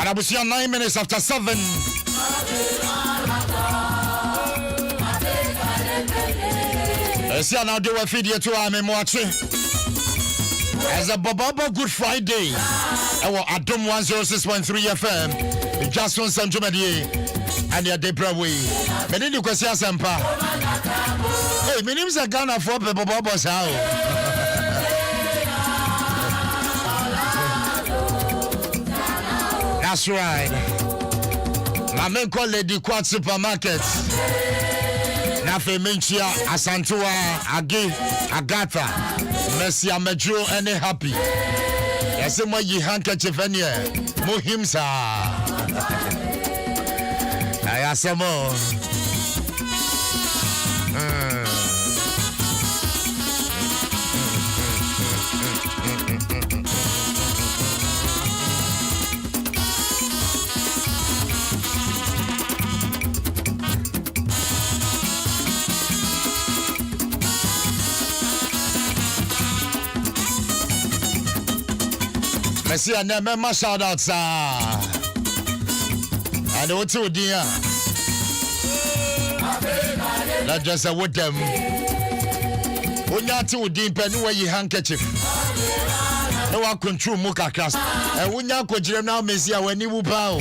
And I was here 9 minutes after 7. See now do a video to I'm watching. As a Bobo Good Friday. Our Adom 106.3 FM. Dwaso Nsem and your Debra way. But then you can see a sample. Hey, my name is a Ghana for Bobo's house. That's right. My main call Lady Quad Supermarket. Nafe Minchia, Asantua, Agi, Agatha, Messi Amejo, and happy. Yes, my ye handkerchief and yeah, Mohimsa. I ask some more. Messi and them shout out, sir. And what to do? Not just a wood them. When you are too deep and where you handkerchief. No one control Muka class. And when you could you now, Messi, when you bow.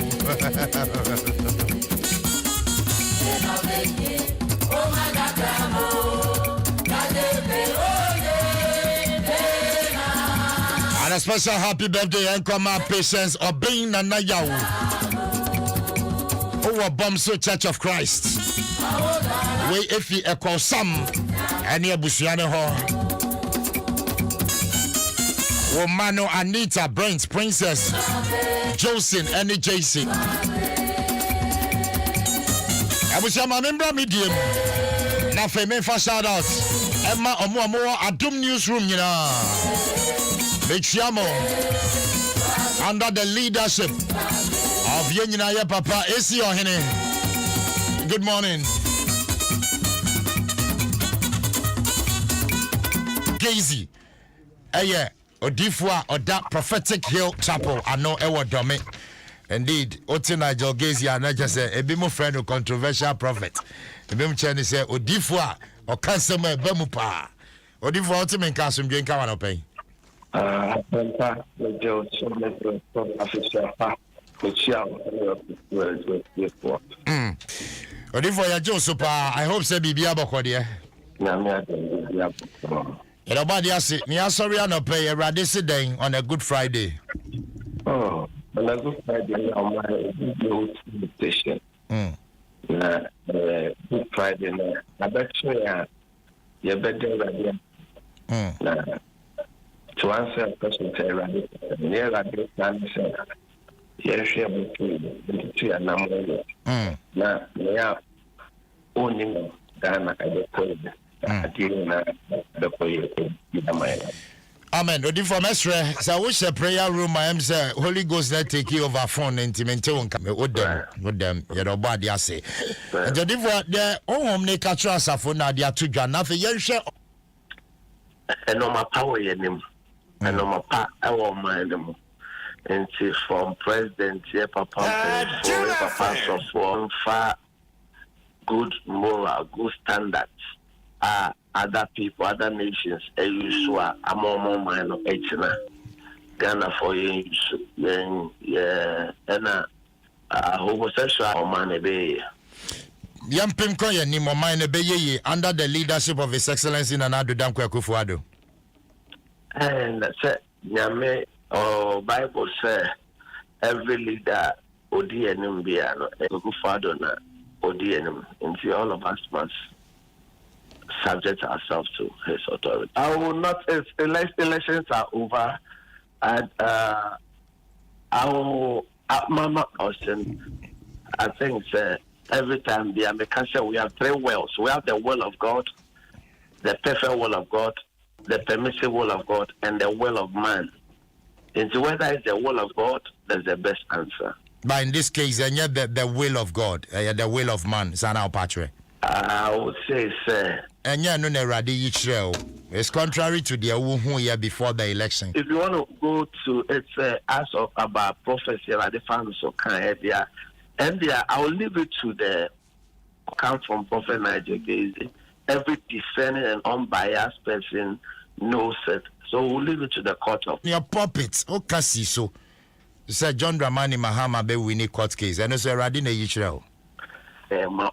And a special happy birthday and come out patience of being a Nayaw. Over Bomso Church of Christ. We if you echo some and near Bushiane Hall. Romano Anita Brains Princess Jocelyn and JC. I was your member medium. Now for me for shout out. Emma Omo Adom Newsroom, you know. Michiamo, under the leadership of Yeninaye Papa Esi Ohene. Good morning. Gazy. Eye, Odifwa, or that prophetic hill chapel, I know Ewa Dome. Indeed, Otina Joe Gazy, and I just say, a bit more friend of controversial prophet. The Bim Chenny say, Odifwa, or Kansama Bemupa. Odifwa, ultimate Kasum, Jane Kawanopay. I hope so be Biabokodia. Everybody has it. Me sorry I no pay a radisi day on a Good Friday. Oh, on a Good Friday on my station. Good Friday. I bet you better. To answer a question, near that answer, yes, she will be a number. Now, they are owning Ghana at the point. Amen. Odi for mesre. So wish a prayer room. I am say Holy Ghost let take you over phone and intimate come with them. You know bad you say. And odi for the home ne catch us for na dia to dwa na fe yen hwe. No ma power yenim. And no ma pa I want mind them. And from president here papa for far good moral, good standards. Other people, other nations, Eusua, Amomo, Mino, Echina, Ghana for you, yeah, and homosexual man, be. Young Pimko, and Nimo Mine Beye, under the leadership of His Excellency Nana Dankwa Kufuado. And that's it, Yame, or Bible say, every leader, Odienum Biano, Kufuado, Odienum, into all of us must subject ourselves to his authority. I will not, if elections are over, and I will, Mama Austin, I think every time the American we have three wills. We have the will of God, the perfect will of God, the permissive will of God, and the will of man. And so whether it's the will of God, that's the best answer. But in this case, the will of God, the will of man, Sana Patre. I would say, sir, enya no na Awurade yi kyerɛ o. It's contrary to the who here before the election. If you want to go to it's as of about prophecy about the family so can there, and there I will leave it to the come from Prophet Nigel Gazy. Every discerning and unbiased person knows it. So we'll leave it to the court of your puppets. Okay, so Sir John Dramani Mahama be winning court case. And also Radina Yisrael. No,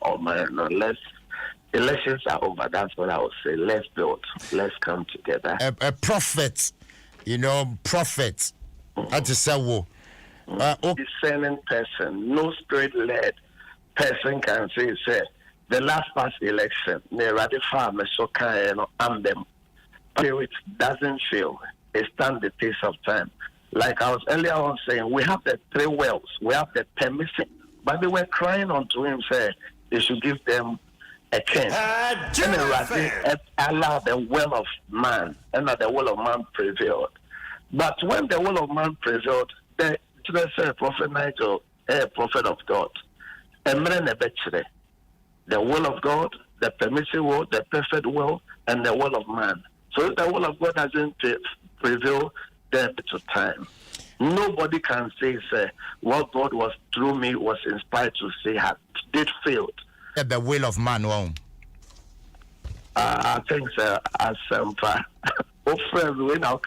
elections are over. That's what I would say. Let's build. Let's come together. A prophet, prophet. That is a discerning person, no spirit-led person can say, the last past election, they ratify so kind and them. Spirit doesn't fail. It stands the test of time. Like I was earlier on saying, we have the 3 wells, we have the permission, but they were crying unto him, say they should give them a king. And allow the will of man, and not the will of man prevailed. But when the will of man prevailed, the Prophet Nigel, a prophet of God, the will of God, the permissive will, the perfect will, and the will of man. So if the will of God doesn't prevail, then to time. Nobody can say, what God was through me was inspired to say did failed. The will of man won't. I think as friends we now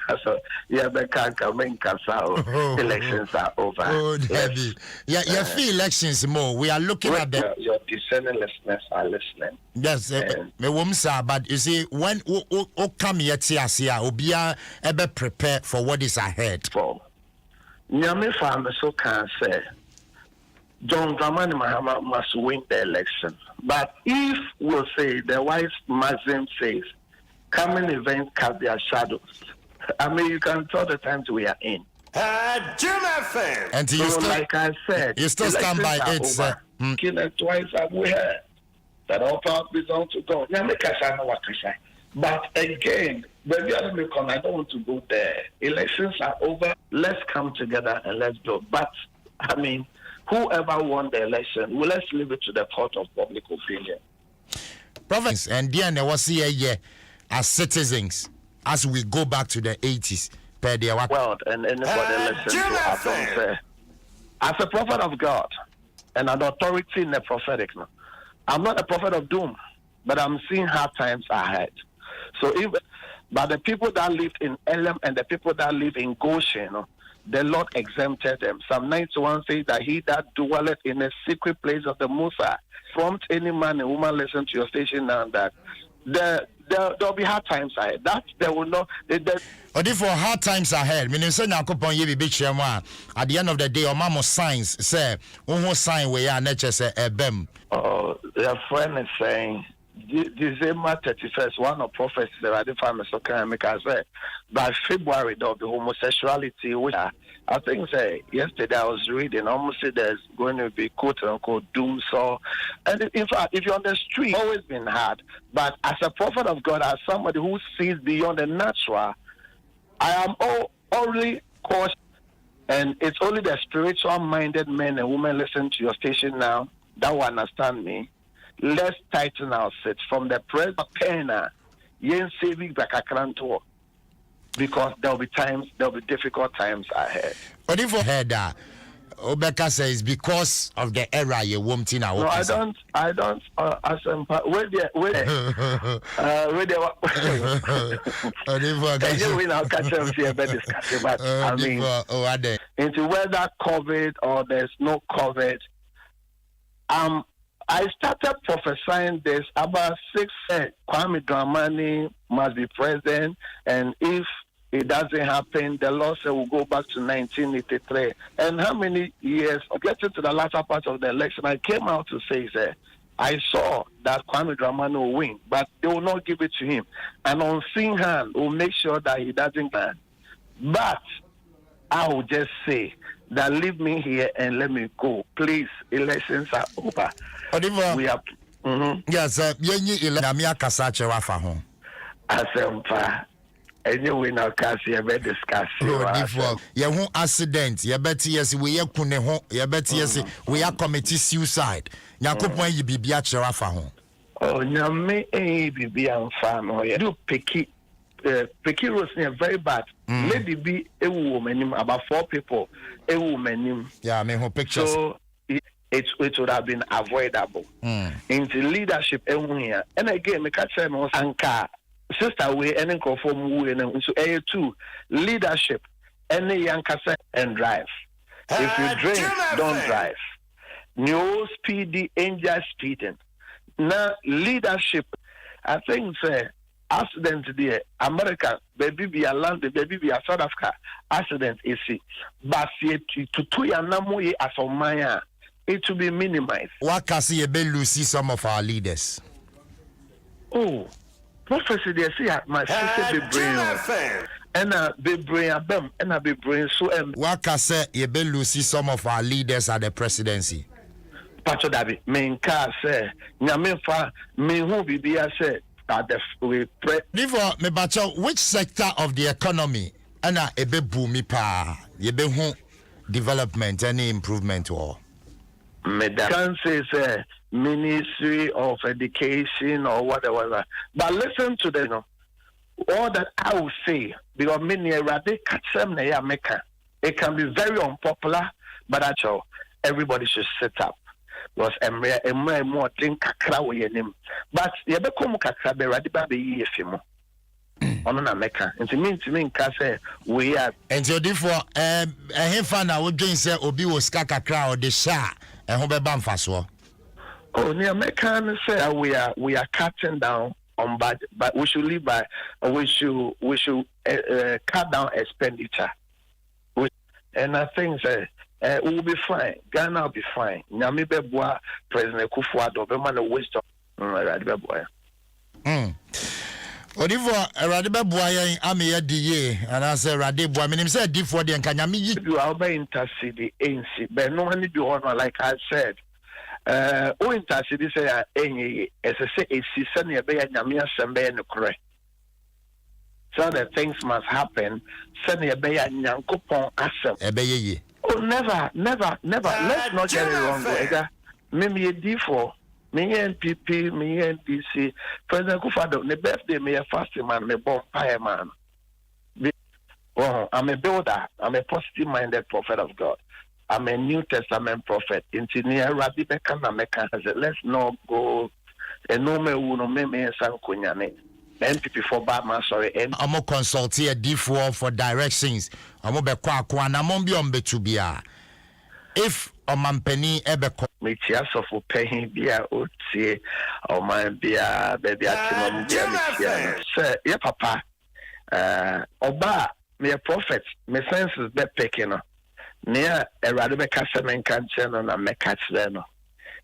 elections are over. Oh, heavy. Yeah, feel elections more. We are looking at the your discerning listeners are listening. Yes, but you see, when come yet Obia ever prepare for what is ahead. For Nyame Farmer so can say John Dramani Mahama must win the election. But if we'll say the wise Muslim says coming events cast their shadows, I mean you can tell the times we are in. And so, like I said, you still stand by it, sir. Kill it twice have we heard that all power belongs to God. But again, maybe I don't want to go there. Elections are over. Let's come together and let's go. But I mean, whoever won the election, well, let's leave it to the court of public opinion. Province and then was here as citizens as we go back to the 80s. Well, and anybody listen to Adom as a prophet of God and an authority in the prophetic. I'm not a prophet of doom, but I'm seeing hard times ahead. So but the people that lived in Elam and the people that live in Goshen, the Lord exempted them. Psalm 91 says that he that dwelleth in a secret place of the Most High, prompt any man and woman listen to your station now that there'll be hard times ahead. That there will not. Or for hard times ahead, meaning say na kupon ye be chema. At the end of the day, or mama signs say, "One sign we are nature say ebem." Oh, your friend is saying December 31st, one of prophets that I define so can make us say by February there'll be homosexuality, which I think yesterday I was reading almost there's going to be quote unquote doom. So, and in fact, if you're on the street, it's always been hard. But as a prophet of God, as somebody who sees beyond the natural, I am only cautious, and it's only the spiritual minded men and women listen to your station now that will understand me. Let's tighten our sets from the present pena, yen saving back a because there'll be difficult times ahead. But if heard that Obeka says because of the era you won't in our no, I don't as where we now catch them here but discussing but I mean into whether COVID or there's no COVID, I started prophesying this about 6 Kwame Dramani must be president, and if it doesn't happen, the law said we'll go back to 1983. And how many years, getting to the latter part of the election, I came out to say, I saw that Kwame Dramani will win, but they will not give it to him. And on seeing hand, we'll make sure that he doesn't win. But I will just say that leave me here and let me go. Please, elections are over. We are. Yes, Yenyi Ilamia Kasache Wafa. Asempa. Anyway, now Kasi, I bet discuss. You won't accident. You bet yes, we are Kuneho. You bet yes, we are committing suicide. Yakupon, you be Biacha Wafa. Oh, nyame bibi amfa no ye do peki rose near very bad. Lady be a woman about 4 people a woman. Yeah, I mean who pictures. So it would have been avoidable. Into leadership here. And again, me catch them was anchor sister way and conform way and so A2 leadership any young and drive. If you drink, don't drive. No speedy angel speeding. Now leadership, I think say accident there, America, baby be a land, baby be a South Africa, accident is it. But to namu as of Maya, it will be minimized. What can see a bit see some of our leaders? Oh, prophecy they say my sister be brain. And be brain them and be brain so what can say you be see some of our leaders at the presidency? Pacho Dabi, main car say, Nyame fa me who be say that we pray. Before me bacho, which sector of the economy and a be boomy pa ye be who development any improvement or me that can say Ministry of Education or whatever. But listen to them, you know, all that I will say because many radical catch them na Mecca. It can be very unpopular, but actually everybody should sit up. Was more drink kakra we him. But you be come kakra be ready ba be yefi mo. Ono na meka. Nti me nka say we are. And so therefore hemfa na wo dwen say obi wo ska kakra o de sha ho be ba mfaso. Oh, near meka say we are cutting down on budget, but we should live by we should cut down expenditure. And I think we will be fine. Ghana will be fine. Nyame beboa President Kufuor be man wisdom. Radi beboa. Odivo Radi beboa yen ame di ye and I say Radi boa menim say di for the nka nyame yi you are be intercede ANC but no one do honor like I said. O intercede say enye say esi se na be nyame asem be no correct. So that things must happen. Se na be nyankopon asem. Ebe ye. Oh, never. Let's not get it wrong. Me D4, me NPP, me NDC. President Kufuor, the birthday, me a fasting man, me born fire man. Oh, I'm a builder. I'm a positive-minded prophet of God. I'm a New Testament prophet. Engineer Rabbi Bekana Meka said, let's not go. And no me uno me san kunyane. NPP for Batman, sorry. I'm a consultant D4 for directions. I'm a kwa na mombi ombetubia. If a mampeni ebe me tia so for paying bia otie o man bia baby atimam bia me tia. Say, yeah papa. Oba me a prophet. Me senses be picking no. Near a radical casamen cancer na me catch there no.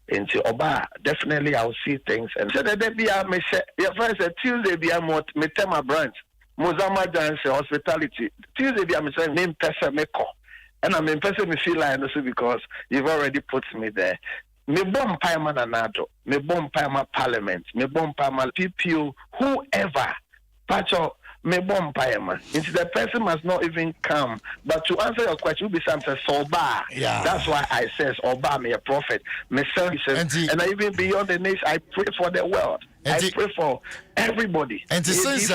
Into Oba, definitely I'll see things. And so that be a me say, your first Tuesday be a mot me tema branch, Mozama dance hospitality. Tuesday be a me say name person me call. And I'm in person me feel like also because you've already put me there. Me bomb Paiman Anado, me bomb Paiman Parliament, me bomb Paiman PPO, whoever, Pacho. Me bomb Paiman. Into the person must not even come. But to answer your question, will be something Soba. Yeah. That's why I says Oba me a prophet. Me services. And I even beyond the nation, I pray for the world. I pray for everybody. And since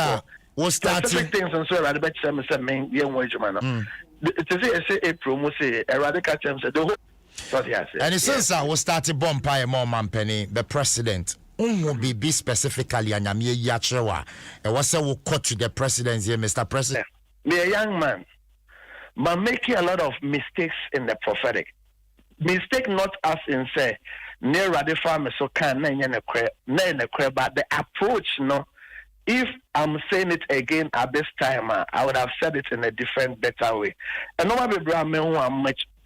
was starting specific things and so I bet some say main young wage man. To say April must say a radical term said the whole and since I was starting bomb Paiman Penny, the president. Be specifically and I'm Yachewa. And what's will cut to the presidency, Mr. President? Be a young man, but making a lot of mistakes in the prophetic. Mistake not us in say near the farmer so can but the approach no. If I'm saying it again at this time, I would have said it in a different, better way. And no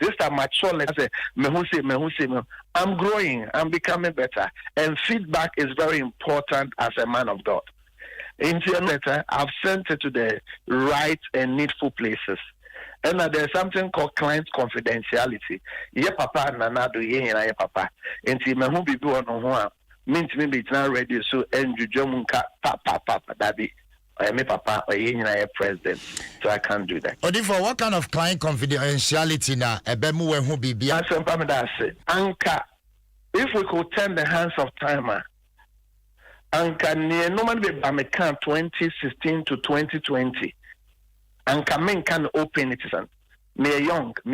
this time mature, let's say, I'm growing, I'm becoming better. And feedback is very important as a man of God. In your letter, I've sent it to the right and needful places. And there's something called client confidentiality. Yeah, papa, nana do yeah, papa. And see, me who be doing no means maybe it's not ready. So, and you jomunka, papa, daddy. Me papa or a president, so I can't do that. But for what kind of client confidentiality na ebemu who be That's what I say. Anchor. If we could turn the hands of timer, Anka near normally be Bamekan 2016 to 2020. Anka men can open it. Me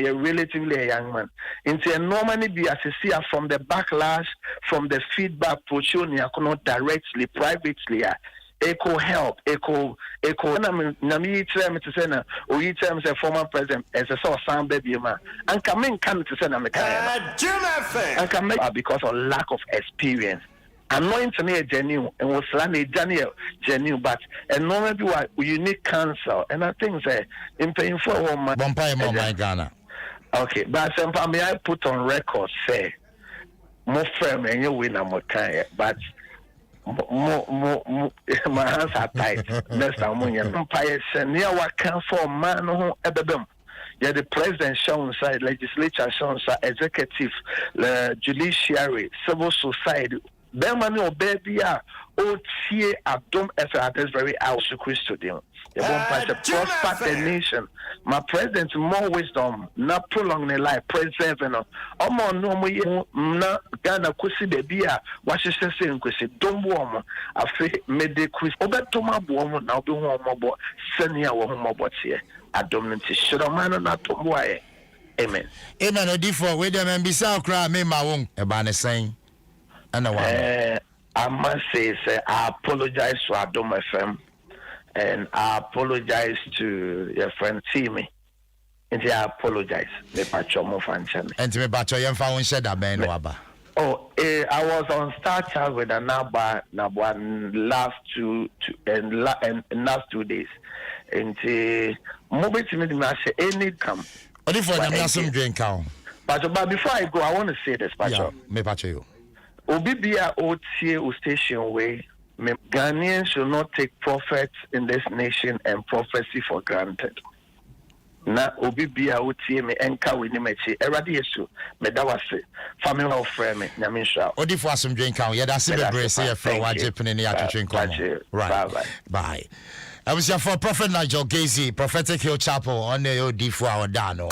a relatively a young man. Into normally be assessed from the backlash, from the feedback, portioning, not directly, privately. Echo help, echo. Nami term to say na, or you term say former president as a sort of sound baby man. And come in come to say na me and come because of lack of experience. Anointing me genuine and was landed genuine, but and normally do a unique counsel. And I think say in paying for one man. My Ghana. Okay, but some may I put on record say more firm and you win a more kind, but. My hands are tight. Next time, Empire send near what can for man who ebebem. Yeah, the president shown side, legislature shown side, executive, judiciary, civil society. Bemani or baby are OTA Adom FM. That's very out to Christo. The one part prosper the nation. My president more wisdom, not prolong the life, preserving. Omo no mo na Ghana kusi baby a Washington saying kusi don't warm. I feel made quiz. Obeto ma boom now be warm more senior warm more here. Adom Nsem should a man not to boy. Amen. Amen. Odifo we dem mbisa okra me ma won e ba ne sen. I must say I apologize to Adom FM and I apologize to your friend Timmy. And I apologize. Me pacho mo fanchame. And me pacho yem fa won sheda ben waba. Oh, I was on Star Child with a naba last 2 days. And mobile to me say any come. Odifo na me asum drink out. But before I go, I want to say this, Pacho. Yeah, me pacho you. Obibia OTA station way. Ghanaians should not take prophets in this nation and prophecy for granted. Na Obibia OTA me enka we ni mechi. Eradi Yesu me da wase. Family of friend me nyame hwa. Odifo asum drink out. Yeah, that's it. Brace here from Wajipin ni atwetwe nkomo. Right. Bye. I was here for Prophet Nigel Gazy, Prophetic Hill Chapel on the Odifo Awodano.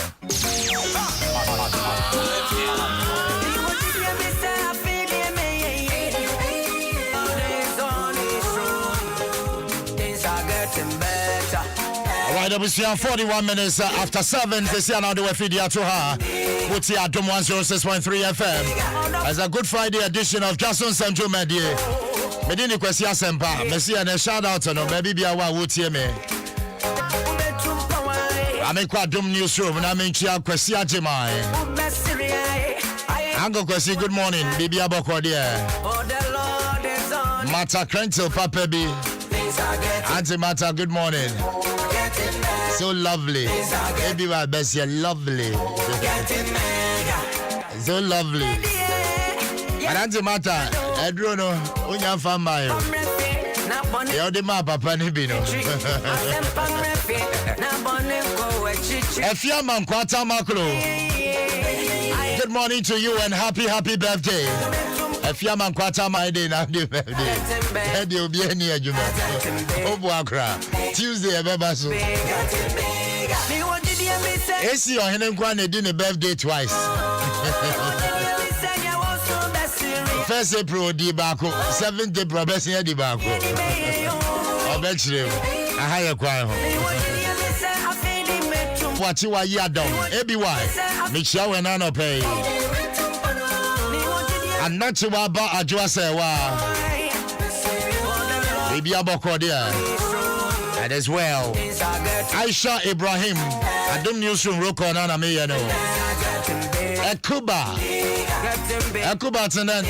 Alright, we see 41 minutes after 7. This year now the Wefidia to her. What's here Adom 106.3 FM. As a Good Friday edition of Dwaso Nsem Media. Medini kwesi asempa. Messi and a shout out to no baby bia wa wotie me. Amekwa Adom Newsroom na menchia kwesi ajema. Ango kwesi good morning. Bibi aboko there. Mata Krentil Papa B. Auntie Mata, good morning. So lovely. Baby my best, you're lovely. So lovely. And Auntie Mata, Edrono, unya fama yo. Yo de ma papa ni bino. Efia mankwata maklo. Good morning to you and happy birthday. Efia mankwata my day na birthday. Edi obi eni adwuma. Obu akra. Tuesday ebeba so. Esi ohene nkwa na di ne birthday twice. First April di bako, 7th April besi di bako. Obechire. Aha ye kwan ho. Wachi wa yi Adom. ABY. Mixia we na no pay. Anachi wa ba adwa se wa. Baby aboko there. And as well, Aisha Ibrahim, Adom Newsroom Roko na me you know. Ekuba tenen.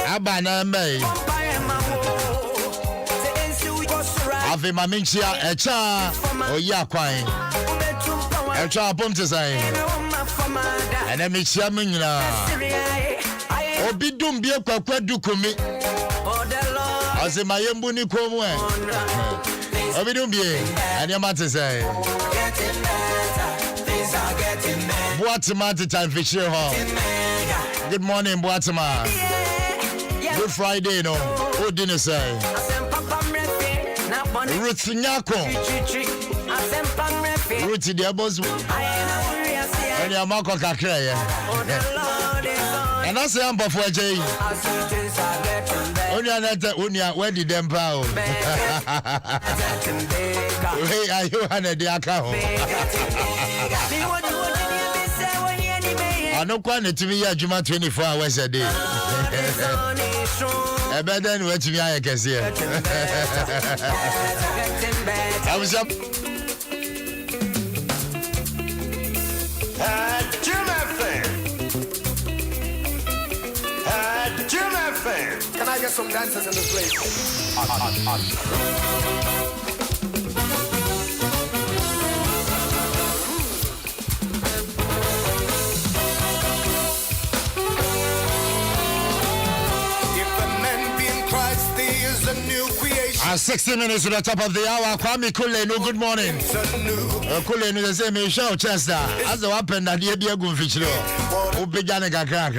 Abana me. Ave maminchia echa oya kwan. Echa pomte sai. Ene michia minyina. Obi dum bie kwakwa dukumi. Ase mayembu ni komu e. Obi dum bie. Ene mate sai. Boatima time fisher ho. Good morning, Boatima. Good Friday, no. What didn't say? Ruth Nyako. Ruth the boss. And your Marco Kakre. And I say I'm for Jay. Unia, where did them bow? Hey, are you under the account? I know quite to me, Juma 24 hours a day. I better than what you I can see. I was up. Can I get some dancers in this place? If the man be in Christ, he is a new creation. And 60 minutes to the top of the hour. Kwame Kulenu, good morning. Kulenu, the same show, Chester. As the weapon that you be a good fish. Who began a crack.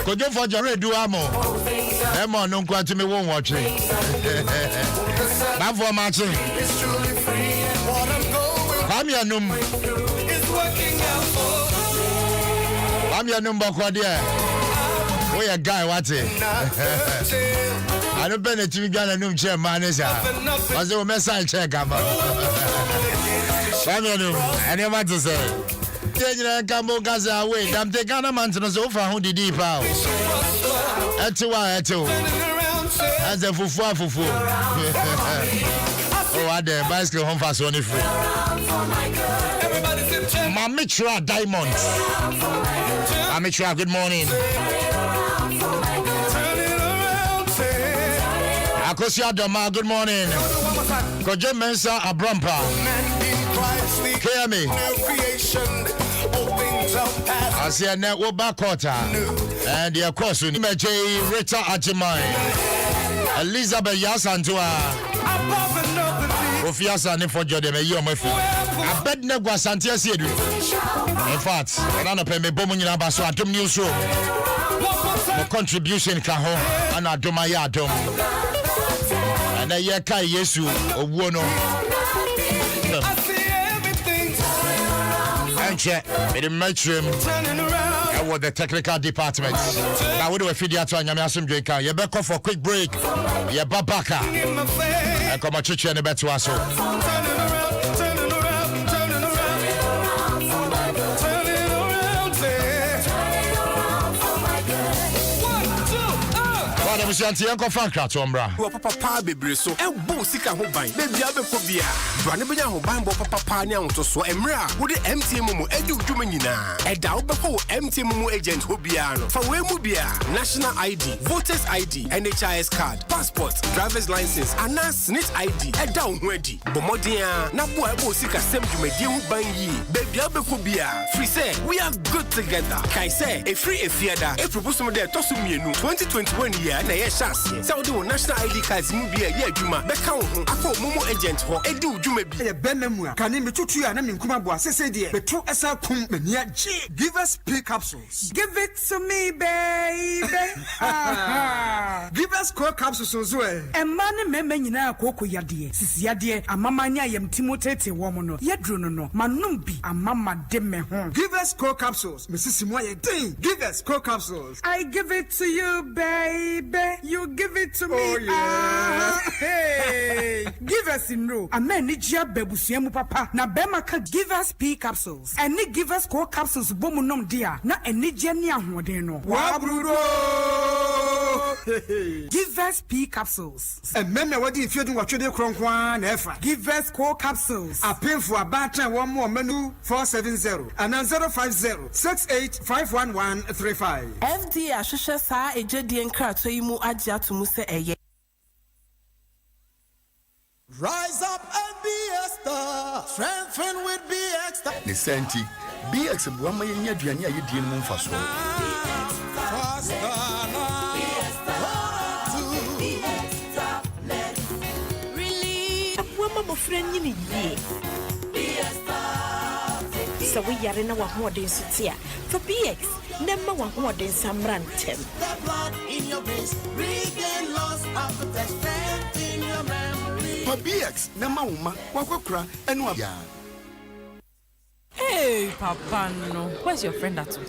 Could you for your do amo? Emma, no quite me won't watch it. Not for matching. It's truly free. What I'm going I'm your number. is working out for I'm your number, Quadia. We a guy, what's it? I don't bet it to be gonna new chair manager. I say, message check. I'm your number. And you want to say? Cambo Gaza, wait, I'm taking a man to the sofa. Who did he power? Eto. As a fufu. Oh, I the bicycle home fast only free. Mamitra Diamonds. Mamitra, good morning. Akosia Doma, good morning. Koje Mensa Abrampa. Hear me. I see a network back quarter. And of course, we need Rita Ajimai, Elizabeth Yasantua, Ofiasa for Jordan, you my friend. I bet Negua Santia said, in fact, I don't pay me Bomunina Basso Adom Newsroom. The contribution Kaho and Adomaya Adom. And a Yaka Yesu, or Wono. And check, with the matron. With the technical department. Now we do a video to Anyamiasum Jeka. You better for a quick break. You babaka. And come on, chichi and the better also. Msianti yanko fanka tombra. Wa papa bebre so e bo sika ho ban. Be bia be ko bia. Brane benya ho ban bo papa ne ahunto so emra. Wo de MTM mu edu dwuma nyina. E da wo be ko MTM mu agent ho bia no. Fa we mu bia. National ID, voters ID, NHIS card, passport, driver's license, and SNIT ID. E da wo ho adi. Bo modern na bo e bo sika sem dwumadi ho ban yi. Be bia be ko bia. Free say we are good together. Kai say e free e fiada. E propose mo de tosu mienu 2021 year na chance. So do national ID cards mu bia ye adwuma be ka wo ho akọ momo agent ho edi udwuma bi ye benemu a kane metutu ya na menkuma bo asese de beto esa kum mania G. Give us P capsules. Give it to me baby. Give us core capsules so e man mema nyina akoko yade sisi yade amamanya yam timotete wo mo no yedro no manum bi amama de me ho. Give us core capsules mesisi mo ye din. Give us core capsules. I give it to you baby. You give it to me. Oh, yeah. Hey. Give us in row. Amen. Nijia bebusiemu papa. Na bemaka give us P capsules. And ni give us core capsules. Bomunom dia. Na enijia ni ahwadeno. Wabrudo. Give us P capsules. And men wadi if you do what you do kronkwa na efa. Give us core capsules. A pay for a battery one more menu 470 and 050-68-51135. FD Ashusha sa ejedi enkra to yimu aja to mu se eye. Rise up and be a star. Strengthen with BX. The Senti BX Buama Yaduania Yedian Mumfaso. Really? Mama friend you so we are in our modern city. For BX, never one modern Samrantem. The blood in your veins, regain lost after the strength in your memory. For BX, Nama Uma, Wakokra, and Wabia. Hey, Hey, Papa, no. Where's your friend Atu?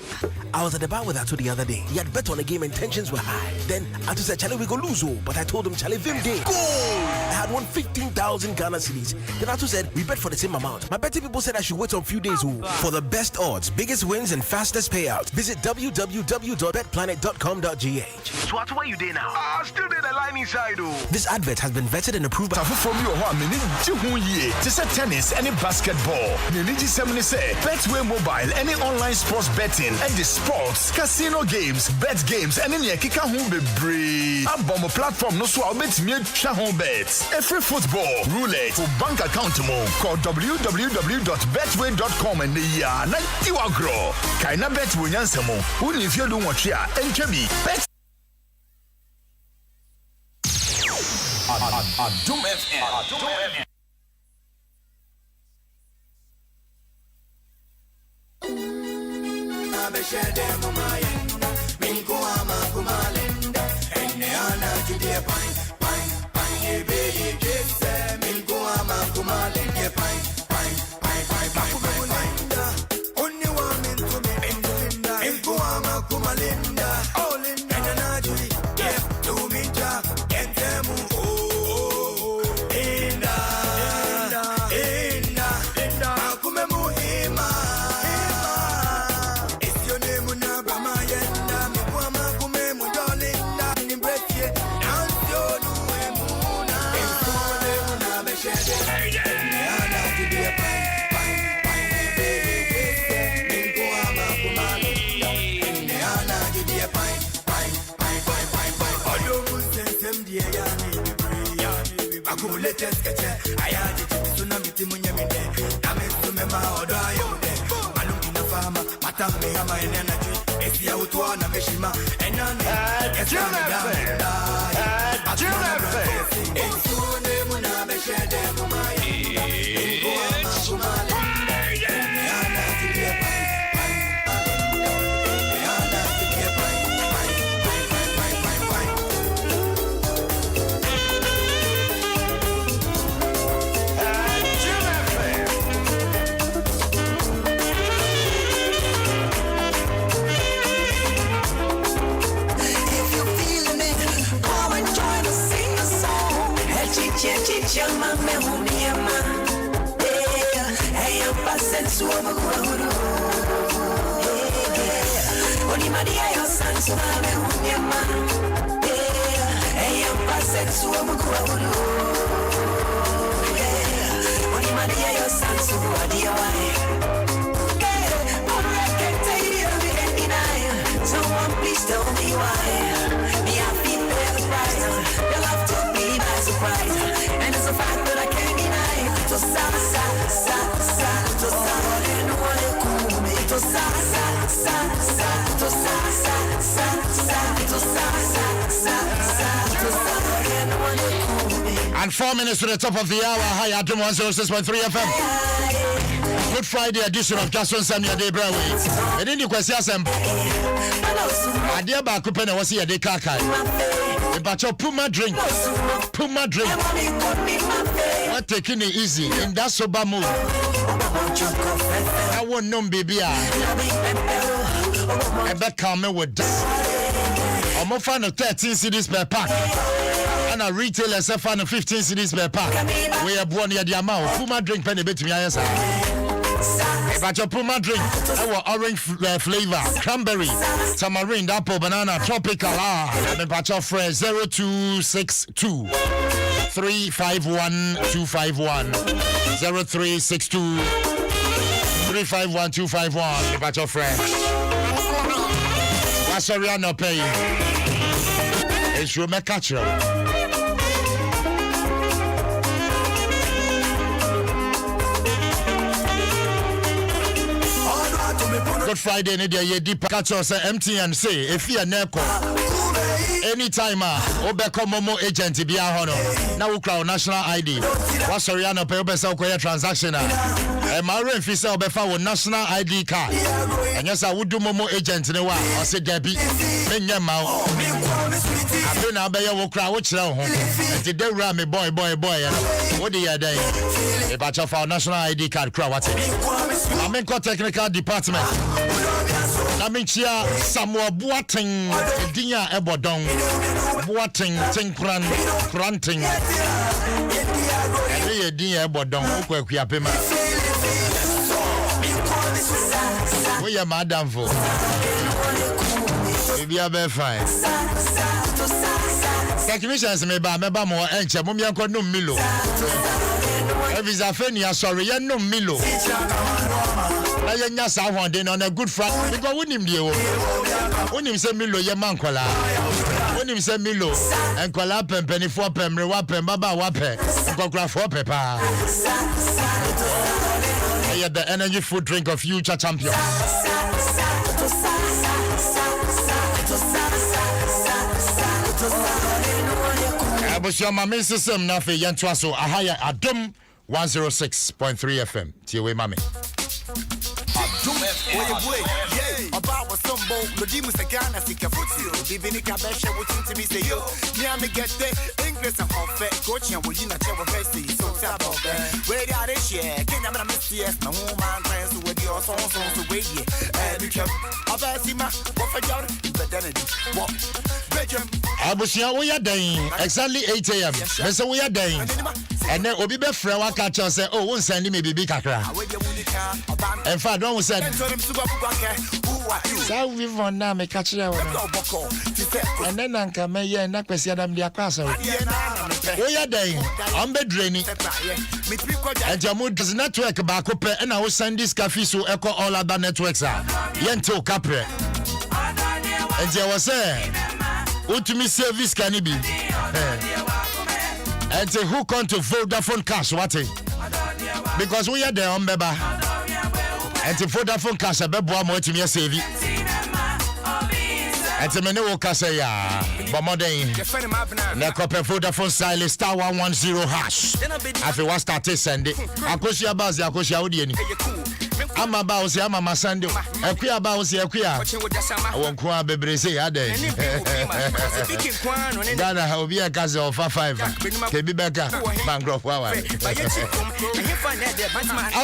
I was at the bar with Atu the other day. He had bet on the game and tensions were high. Then Atu said, Charlie, we go lose, oh. But I told him, Charlie, Vim day. Go! I had won 15,000 Ghana cedis. Then Atu said, we bet for the same amount. My betting people said I should wait a few days, oh. For the best odds, biggest wins, and fastest payouts, visit www.betplanet.com.gh. So Atu, where you there now? Still there, the line inside, oh. This advert has been vetted and approved by... From you, just a tennis, any basketball. Say, Betway Mobile, any online sports betting, and the sports, casino games, bet games, and any kika home be brave. A bomb platform no so I'll bet me home bets. Every football, roulette, for bank account mo. Call www.betway.com and the year 90 grow. Kaina Betway Nsem. Who if you don't watch ya, and Kemi bet. Adom FM. Please tell me why. Me, I feel the price. Your love took me by surprise, and it's a fact that I can't deny. To sa sa sa sa, to sa and one cool. To sa sa sa sa, to sa sa sa sa, to sa sa sa sa, to sa and one cool. And 4 minutes to the top of the hour. Hi, Adom 106.3 FM. Good Friday edition of Dwaso Nsem your day Brawe. And then you question some idea about coupon was here de kaka. But your Puma drink. Not taking it easy in that sober mood. I won't know baby. I bet come with that. I'm more fan of 13 CDs per pack. And a retailer is a fan of 15 CDs per pack. We are born here the amount. Puma drink penny bit to me. But your Puma drink, our orange flavor, cranberry, tamarind, apple, banana, tropical. And but your friend 0262 351 251 0362 351 251. But your friend. What's your real no pay? It's your catcher. Good Friday, Nidia, ye deep catch us MTN say if you are neko anytime Obeko Momo agent be a hono. Now we crowd national ID. What's your Rihanna pay Obesa Koya transaction? My rent fee say Obefa with national ID card. And yes, I would do Momo agent in a while. I said Debbie, Menya Mao. I've been out there, will crowd, which now home. And today, Rami boy. What do you day? Ebacha for national ID card krawate. Amenko technical department. Namichia Samuel Boateng Dinya Ebodong Boateng Tinkran Kranting. Eye Dinya Ebodong Okwa pema. We are madam for. We are fine. Technicians me ba mo enche mo mi anko no milo. Visa fenia sorry ye no milo. Na ye nya sa hwande on a good front because wonim die wo. Wonim se milo ye mankola. Wonim se milo enkola pempenifo pemre wa pem baba wa pe. Kokra fo pepa. The energy food drink of future champion. Abusha mami system na fe Dwaso ahaya Adom 106.3 FM. Tiwe mami. About was some boat, the demons are gonna see a foot. Even if I bet you to me say yo, yeah, me get the English and half fat coaching with you not ever face so tap of that. Where are they share? Can I miss yes, no woman friends with your songs to wait here. And you kept a basima, what for y'all, but then it what? Abusia we are dying exactly 8 a.m. So we are dying. And then Obi be friend wa catch us say, oh, won't send me baby kakra. In fact, don't say. So we want now me catch you. And then Anka me ye na kwesi adam dia kwasa. We are dying. I'm be draining. And Jamu does network back up and I will send this cafe so echo all other networks are. Yento capre. And there was say ultimate service can it be? And say who come to Vodafone cash what? Because we are there on beba. And to Vodafone cash a bebo mo to me save it. And to me no cash ya. But more than na copy Vodafone style star 110 hash. After what started send it. Akosia bazi akosia odi ni. Ama ba o se ama masande akuya ba o se akuya won ko abebre se ya den Ghana ha obi akaze of 5 ke bi beka bangrop wa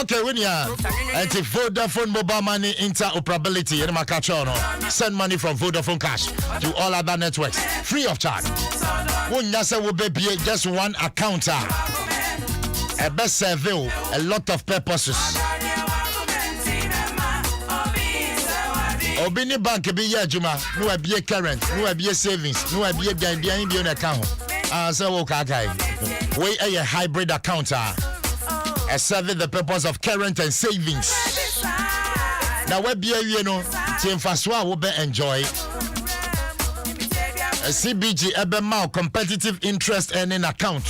okay when ya anti Vodafone mobile money interoperability in makacho no send money from Vodafone cash to all other networks free of charge won ya se wo be just one account a best serve a lot of purposes. Obini bank be ya juma no be current no be savings no be dan be on account so okay we a hybrid account serving the purpose of current and savings now we be you know timfaswa will be enjoy a CBG ebe competitive interest earning account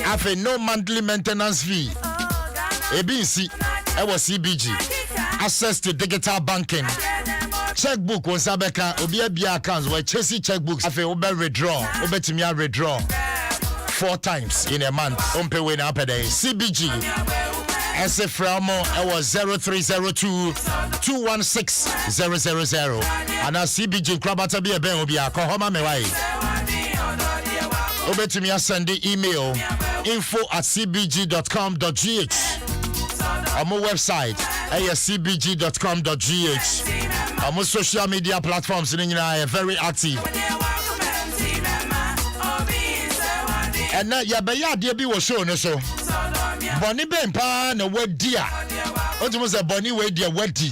have no monthly maintenance fee ABC was CBG access to digital banking. Checkbook was Sabeka, Obia accounts where chasing checkbooks. If you withdraw, Obetimia withdraw 4 times in a month. Pay win up a day. CBG. As a Framo, I was 0302 216 000. And a CBG Krabata be a Benobia, Kohoma Mewai. Obetimia send the email info@cbg.com.gh. On my website, cbg.com.gh. On my social media platforms, are very active. And now, ya dear be was shown so. Bonnie Bempa, no word dear. What was a bonnie way dear weddy?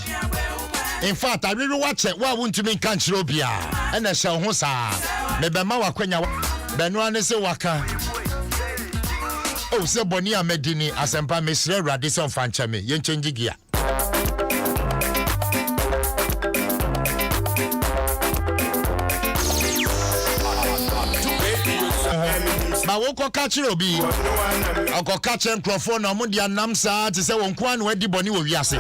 In fact, I really watch it. Why won't you mean Kanchrobia? And I shall hosa. Maybe Mawa Quenya Benwan se waka. Oh, so Bonia Medini asempa Mr. Radisson Fanchame, yen change gear. Ma woko catch obi. Oko catch microphone na mudia namsa ti se won kwa na wadi boni wo wiase.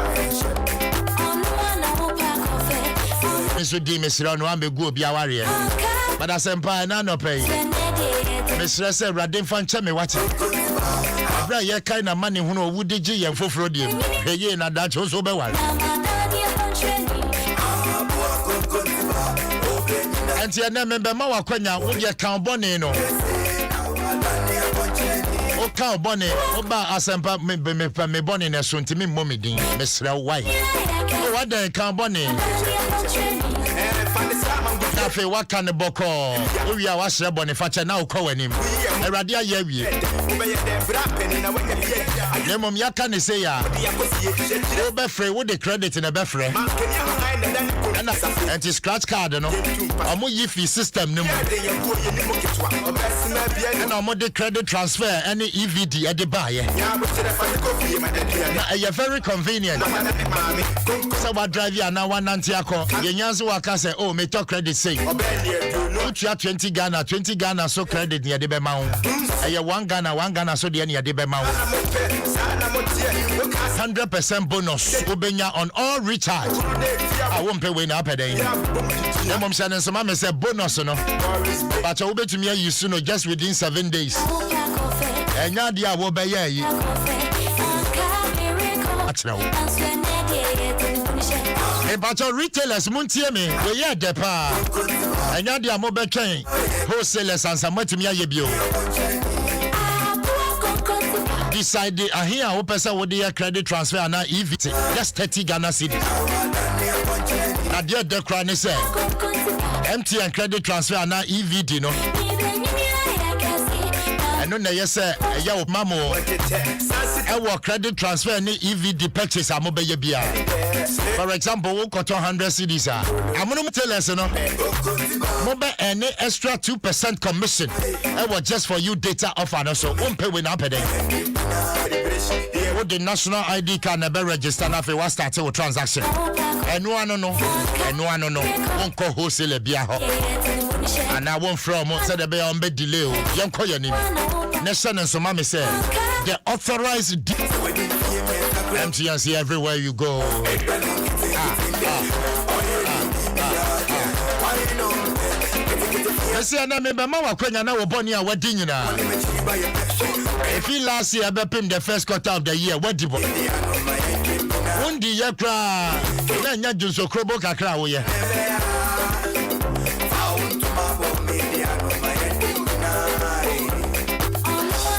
Meso di Mr. no ambegu obi aware. But asempa na no pay. Mr. se Radin Fanchame wati. Abra ye kai na mani hu no wudigi ye foforo diem. Eye na da cho so be wale. Enti na member ma wakwanya wo ye kan bone no. Oka bone oba asempa me bone na so ntimi mommy din mesra why. O wada kan bone. Nafe waka ne boko. Owi a wasre bone fache na ukọ wanim. Awurade aye wie. Nemom yaka ne say ya. O be free wo the credit na be free. And scratch card no. Omo yi fee system no. And omo the credit transfer any EVD at the buy. You're very convenient. So what drive you now 190 ako. Yenyanzo waka say oh me talk credit say. Put you 20 Ghana so credit near the be ma. 1 Ghana so the near the be ma. 100% bonus. Ubenya on all recharge. I won't pay when up a day. The mom said and some mama say bonus no. But I will bet to me you soon just within 7 days. And now dia will be ye. But your retailers muntie me we ye depa. And now dia mobile chain wholesalers and some to me ye bio. Decide here who person would the credit transfer and EVT just 30 Ghana cedis. Na dear the crown is MTN credit transfer and EVD no. I know na yes ya mamo our credit transfer and EVD purchase amobe bia. For example, we got 100 cedis I'm going to tell us no. Mobe any extra 2% commission. I was just for you data offer no so won't pay when up with the national ID card never register na fe was start with transaction. And no won't call wholesale bia ho. And I won't from said the be on be delay young call your name. Nation and so mommy said the authorized MTNC everywhere you go. I say na me be ma wa kwanya na wo boni a wadi nyina. If he last year be pim the first quarter of the year wadi bo. Undi ye kra na nya junso krobo kakra wo ye.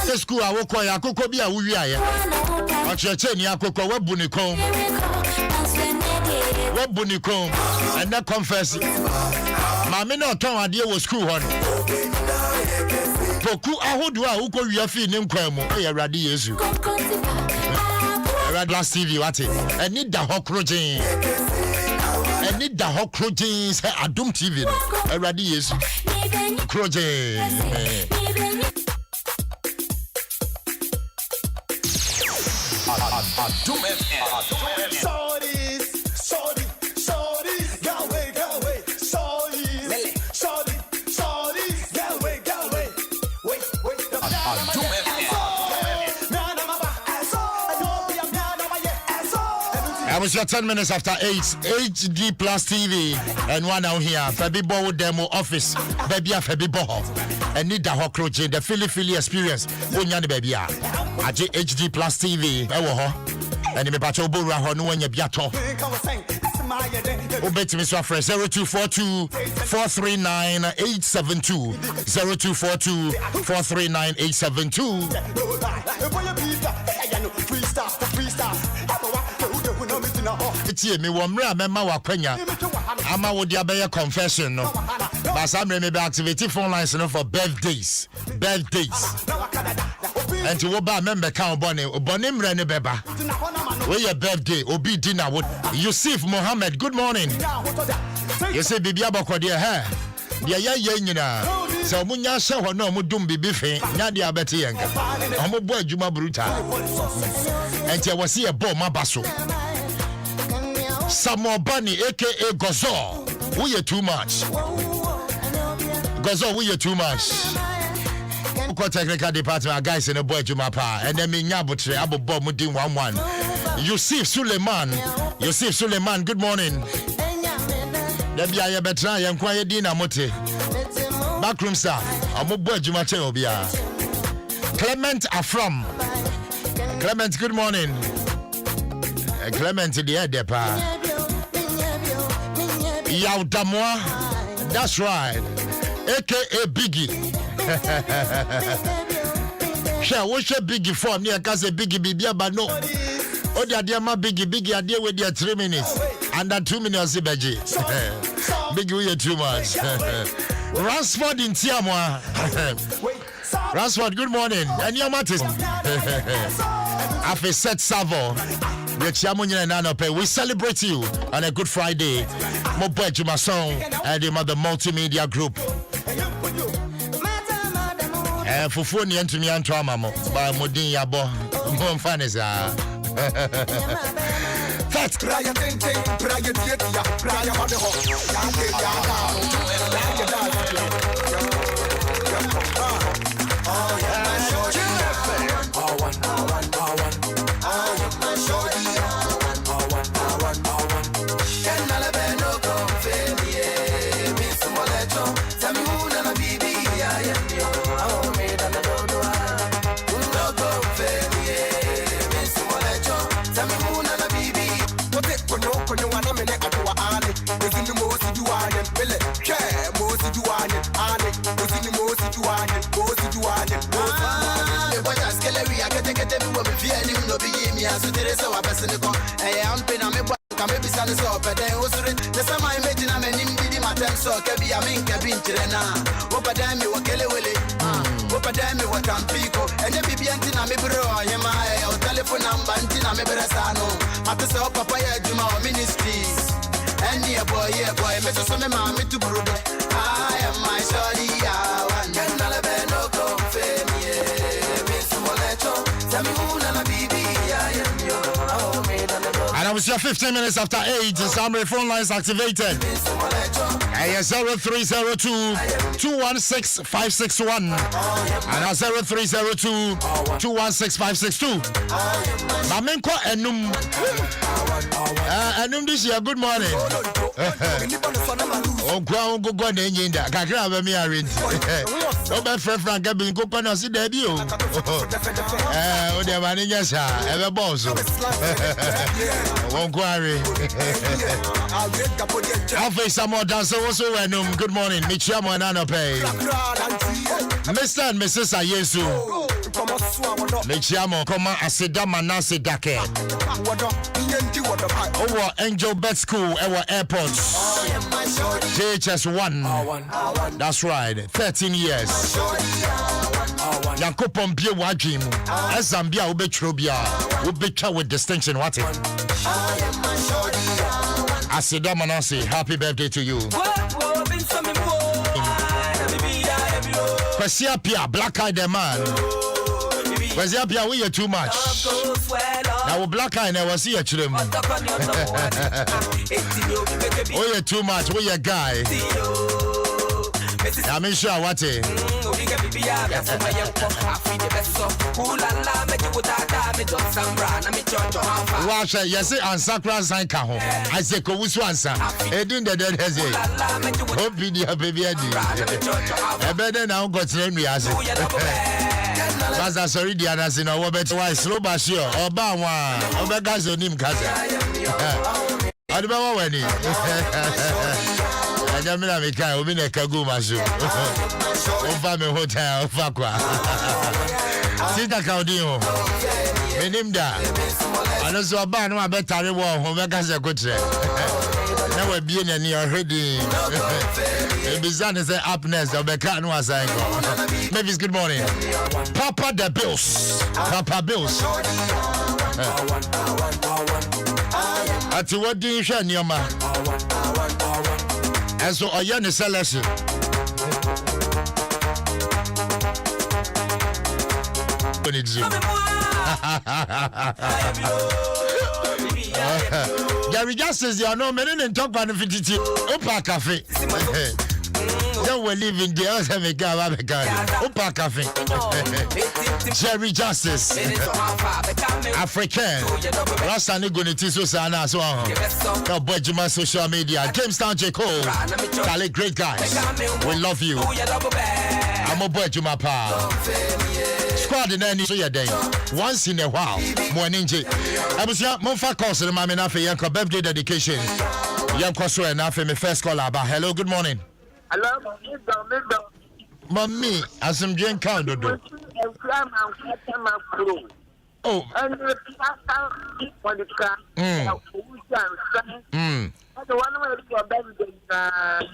The school a wo kwa ya akoko bi a wo wi aye. O cheche ni akoko wabu ni kon. Wabu ni kon and na confess. Mami na ton ade wo school hon. Poku ahodo a uko wi afi ni nkwan mu e Awurade Yesu. Awurade last TV wate. Eni da hokrojin. Eni da hokrojin say Adom TV no. Awurade Yesu. Krojin. Adom FM. I was your 10 minutes after 8 HD Plus TV and one out here Fabi Bo demo office baby Fabi Bo and need the hokroje the Philly experience unyani baby aje HD Plus TV ewo and me pacho bo ra ho no anya biato obeti me so afre 0242 439 872 0242 439 872 It's me one mema wakwanya. Ama wo dia be confession no. But some me be activity phone lines no for birthdays. And to wo ba member kan bone mre ne beba. Where your birthday obi dinner would Yusuf Mohammed, good morning. You say bibia bokode he. Dia ya nyina. So munya hye ho no mudum bibi fe. Nya dia beti yenka. Omo bo adwuma brutal. And you was here bo mabaso. Samuel Bunny, aka Gozo, we are too much. Gozo, we are too much. Technical department, our guys in the boy Jumapa, and then me Nyabutre, Abu Bob Mudin 11. Yusuf Suleiman, good morning. Debia Betra, and Quiet Dina Mote. Backroom staff, Abu Boy Jumate Obia. Clement Afram. Clement, good morning. Clement the Edepa. Yaudamwa, that's right. AKA Biggie. Share what share biggie for me? I can say biggie bibia but no. Oh, the idea my biggie idea with their 3 minutes. Under 2 minutes, Beji. Biggie, we are too much. Ransford in Tiamwa. Ransford, good morning. And your matis. After set Savo. We celebrate you on a Good Friday. Mobo Jumason and the Mother Multimedia Group. Fufu ni entumi anto amamo ba modin yabo mo mfaneza Fat prayer thinking prayer theater prayer on the hot I am my shorty, I want no confirm me. Tell me who na baby, I am your. And I was here 15 minutes after 8. The summary phone lines activated. 0302-216-561 and 0302-216-562. Mamenko Enum this year. Good morning. Oh, go na nyinda. Kakra ba mi arrange. O be Frank Gabin go na si debut. O de mani nya sha. E be boss. Won kware. Alpha Samo dancer also Enum. Good morning. Michiamo Nano Pay. Mr. and Mrs. Ayesu. Michiamo Koma Asida Manase Dake. Our Angel Bet School, our airports. JHS1. That's right. 13 years. Yankopon Bia Wajim. Zambia Ubetrobia. Ubecha with distinction. What it? Asida Manase, happy birthday to you. Kwasia Pia, Black Eye the man. Kwasia Pia, we are too much. Now Black Eye never see a children. We are too much. We are guy. I'm sure what it. Watch it. Yes, answer class sign kaho. I say ko wusu answer. Edin the dead has it. Hope video baby adi. Ebede na go train we as. Baza sorry di anasi na wo bet why slow ba sure. Oba wa. Obega zonim kaza. Adiba wa weni. Ajamina mika obi na kagu maso. Ofa me hotel ofa kwa. Sita kaudinho. Menimda. Ano so ba no abetare wo ho meka se kotre. Na we bie na ni already. Bizarre say upness obeka no asan ko. Mavis, good morning. Papa the Bills. Papa Bills. Ati wodi hwe nioma. Enso oya ne selection. Gary Justice, you know, men didn't talk about the 52. Opa Cafe. Then we're leaving the other Opa Cafe. Jerry Justice. African. Last time going to teach us as well. No boy, Juma social media. Jamestown J. Cole. Kale, great guys. We love you. I'm a boy, Juma Pa. Squad in any so your day. Once in a while. Morning J. I was young, Monfa course in my Yanko birthday dedication. Yanko so enough in my first call about. Hello, good morning. Hello, Mommy, as I'm doing count, do. Oh. And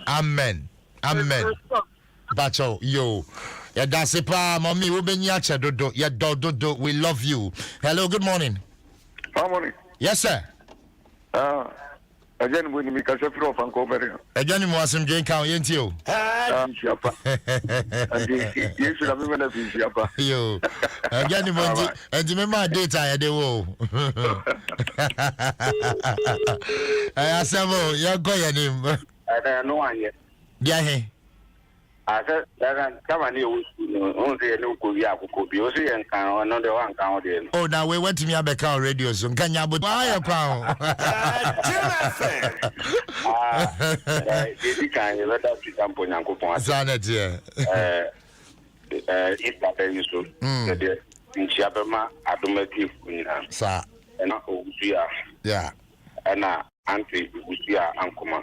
Amen. Amen. Bacho, yo. Yeah, that's it, pa. Mommy, we been yacha dodo. Yeah, do. We love you. Hello, good morning. Good morning. Yes, sir. Again, when we can from Vancouver. Again, you want some drink out, ain't you? You should have been a Shapa. Yo. Again, you want and remember data I do. I said, you're going him. I don't know one yet. Yeah, I said, come on, you only a new Korea could be also and another one count in. Oh, now we went to me a account radio, so can you buy a crown? This kind of letter to some point, Uncle Pon. Sanet, yeah. It's not very soon. In Shabama, Adomative, sir. And Usia. Yeah. And Auntie Usia Ankuma.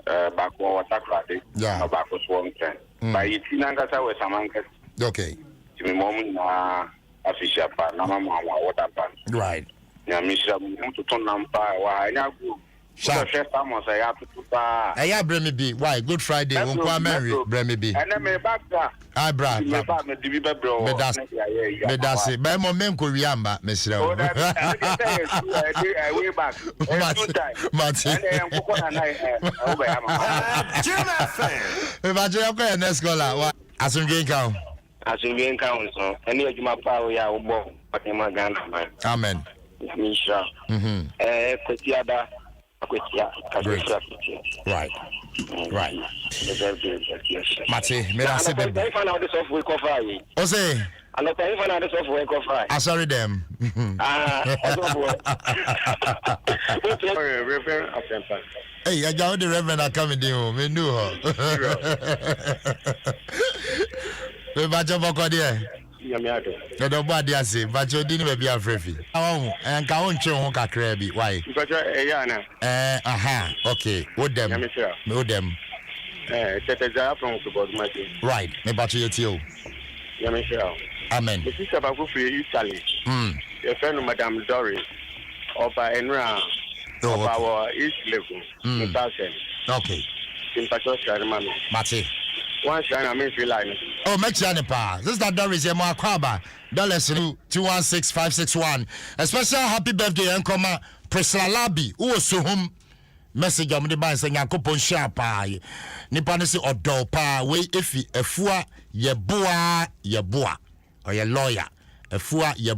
Back over Takrati. Yeah. Back was 110. By it, Nangasa was a man. Okay. To me, moment, official part, Namama, water pan. Right. Yeah, Mr. to turn Nampa, why I go. Sure. First time I have to put I bring me be. Why? Good Friday. Won't come marry. Bring me be. And then me back there. I bra. Me that's it. But my mom could remember, Mr. Oh, that's way back. But imagine I'm going to school. As I'm going down. As in being council, any of my power, ya will walk, but in my gun. Amen. Misha. Kutiada. Right. Mate, me I say baby. O say. And the time for this of work of fire. I sorry them. Hey, I got the reverend are coming down. Me knew her. Me bacha boko there. You don't body I say, but you didn't be afraid. Oh, and can't show on Kakrabi. Why? Okay. With them. With them. Right. Me bacha you. Amen. This is about Italy. Your friend, Madame Doris, of Enra, of our East level. Okay. In Pachosa, Mate. One shine, I mean, feel like. Oh, make sure the pa. This is that Doris Yama Kwaba. $216 561. A special happy birthday and comma Priscilla Labi. Who was so home. Message on the band saying Yakupon Shapa. Nipanisi or Dopa. Wait if you a fua ye boa or your lawyer. A fua ye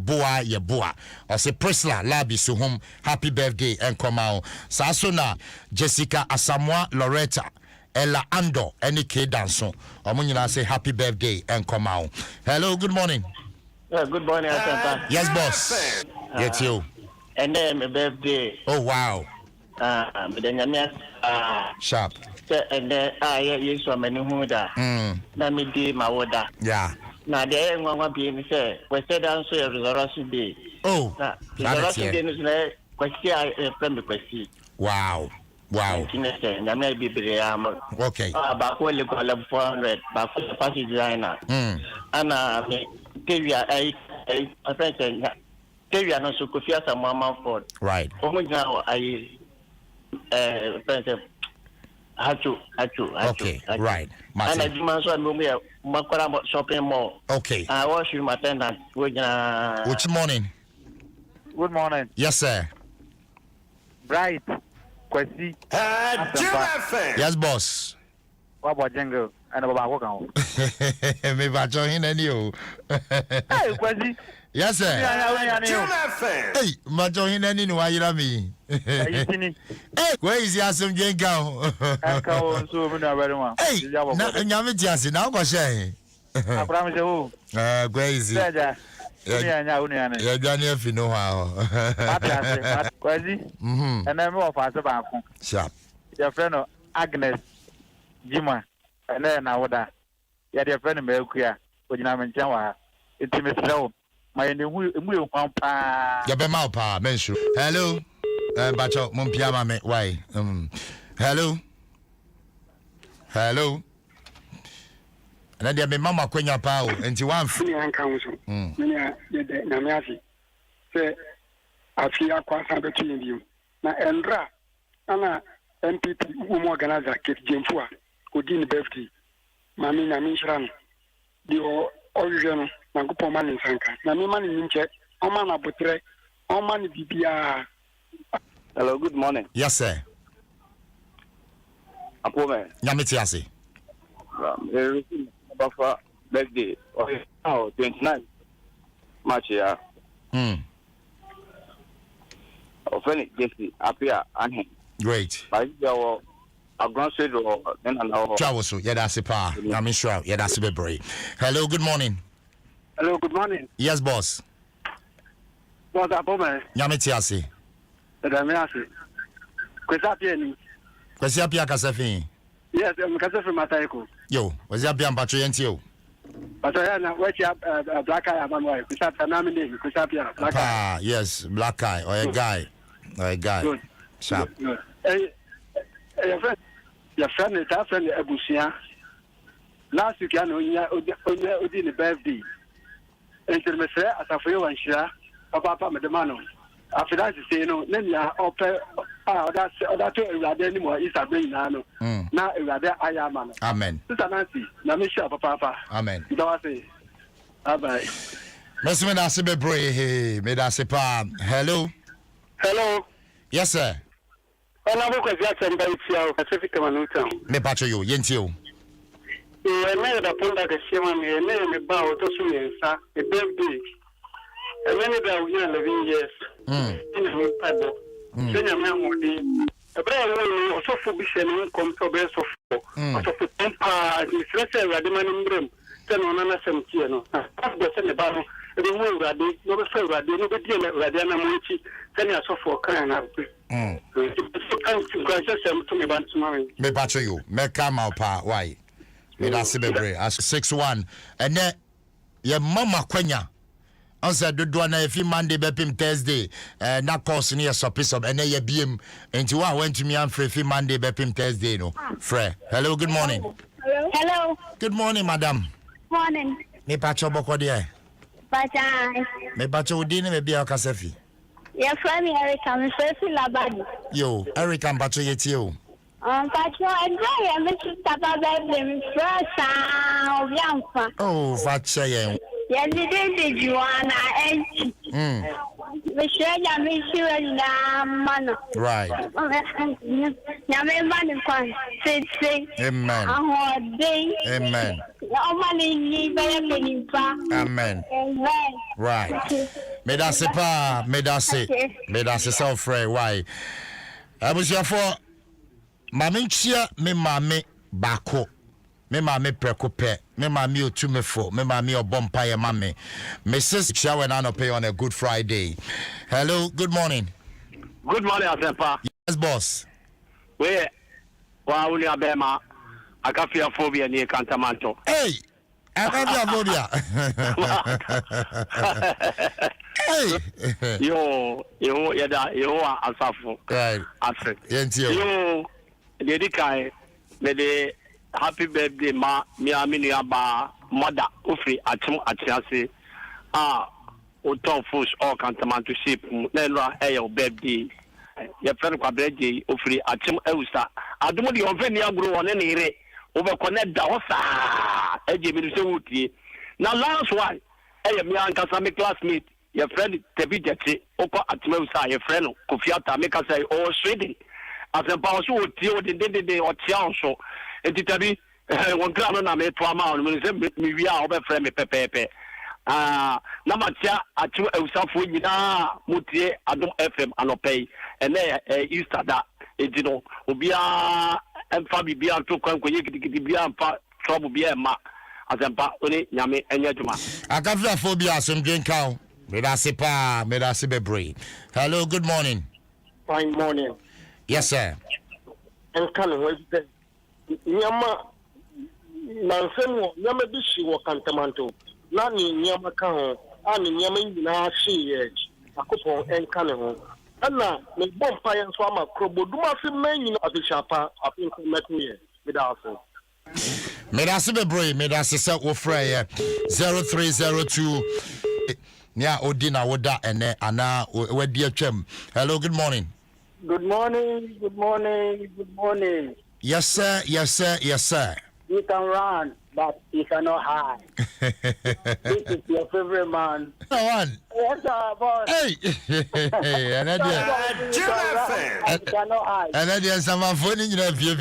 boa. Or say Priscilla Labi so home. Happy birthday and come out. Sasona Jessica Asamoah Loretta. Ella Ando, any K dancer. I'm going to say happy birthday and come out. Hello, good morning. Good morning, Asanta. Yes, boss. Get you. And then my birthday. Oh, wow. Sharp. And then I saw many huda. Let me do my order. Yeah. Now, there ain't one being said. We said answer resurrection day. Oh, resurrection day is question. Wow. Wow. Okay. Back when you call them 400, back for the passage designer. And I friend Kevia no so Kofia some mama for. Right. Now I okay, right. And I demand so I'm Makora shopping mall. Okay. I wash you my attendant. Which morning? Good morning. Yes, sir. Bright. Kwesi. Yes, boss. What about Jungle? And about Wakao? Me bacho in any you. Hey, Kwesi. Yes, sir. Hey, bacho in any no why me. Hey, where is your some Jenga? Hey, Yamitiasi now go share. I promise you. Where is it? Yeah, Daniel, if you know how. Kwesi. And then more fast about Sharp. Your friend Agnes Jima. And then I would have. Yeah, your friend Melkia. When you have Jawa. It's Miss Low. My new pampa. Yabema pa, mensu. Hello. Bacho, Mumpiama me. Why? Hello. Hello. na dia me mama kwanya pa o enti wan ni anka wo so ni de na me afi se afi akwa san betu ni biu na endra ana MPP wo organizer Kate Jemfua odi ni birthday mami na mi shira no di o oje no na go poma ni sanka na mi mani nche o ma na botre o ma ni bibia. Hello, good morning. Yes sir. Apome nyameti ase Bafa birthday oh 29 March ya Ofeni Jesse appear and great by your a grand state or then and travel so yeah that's pa I'm sure yeah that's be brave. Hello, good morning. Hello, good morning. Yes boss. Boss Apome nyameti ase me ase kwesa pia ni kwesi apia kasafin. Yes, I'm Kasafi Matayko. Yo, was that Bian Pacho Yentio? But I know what you have black eye about why. Black eye. Yes, black eye or a guy. Or a guy. Good. Sharp. Good. Your friend is our friend Ebusia. Last week, I know you did the birthday. And to me, say, as a free one, share, Papa Madamano. After that, you say, no, then you are open. That's anymore. Is a brain now. Now, I am. Amen. Sister Nancy, Namisha, Papa. Amen. Don't say. Bye. Mr. Medasibe Bray, Medasipa. Hello. Hello. Yes, sir. Hello, Jackson, Pacific Manuta. Me Pacho, Yentio. I made a point that a shaman, a name about to swim, sir, a birthday. And many about 11 years. In the Bible. Senior man, a brand new so for come to best of the temper, Miss Ressa, Radiman Brim, then on another 17. After the battle, the wound Radi, no fell Radi, no big deal, Radiana Monchi, then I saw for crying out. To me, but tomorrow. Me Pacho, you, me come out, pa, why? Me Medasibe Bray, as 6-1. And then, your mama Quenya. Answer do na if Monday bepim Thursday na course near sopisop and ye biem into what went to me and free Monday bepim Thursday no Fre. Hello, good morning. Hello. Good morning, madam. Morning. Me pacho boko dia. Pacha. Me pacho udini me bia kasefi. Your friend Erica, me first labadi. Yo, Erica pacho yeti yo. Pacho, I am to Papa baby first obiamfa. Oh, facha ye. Yeah, did you wanna we share your mission man. Right. Amen. Amen. Amen. Right. Me da se pa, me da se so free why. I was here for mama chia me mame bako. Me mame prekope, me mame otumefo, me mame obompa ye mame. Mrs. Chawe na no pay on a Good Friday. Hello, good morning. Good morning, Asempa. Yes, boss. We wa uli abema akafia phobia ni kantamanto. Hey, akafia phobia. Hey. Yo yada asafu. Right. Afre. Yentio. Yo dedikai me de happy birthday ma mi amini aba mother ofri atiase oton fush all kantamanto shape nenra your birthday your friend kwa birthday ofri atim eusa adumo di oveni agro one ne ire over connect da hosa eje mi se wutie na last one mi ankasa me classmate your friend tebi jete oko atim eusa your friend kofiata make say oh Sweden Asempa so otie o de o tia so entitabi won kra na me to ama no se me wi a obefre me pepepe na matia atu eusafo nyina mutie Adom FM anopei ene Easter da edino obia emfa bibia to kwankoye gidigidi bia emfa trouble bia ma Asempa oni nyame enya djuma akafra phobia asomdwen kan me da se pa me da se bebre. Hello, good morning. Fine morning. Yes, sir. And can we nyama nansemo nyama bishi wo kantamanto na ni nyama kan ani nyama nyina hye akopon enka ne ho ana me bompa yen so ama kroboduma se manyi na abishapa apinko metuye without Medase bebre, medase se wo frɛ 0302 nya odina woda ene ana wadi atwam. Hello, good morning. Good morning. Yes sir. You can run, but you cannot hide. This is your favorite man. One. Yes, sir, boss. Hey. And then you cannot hide. And then some phone in your view.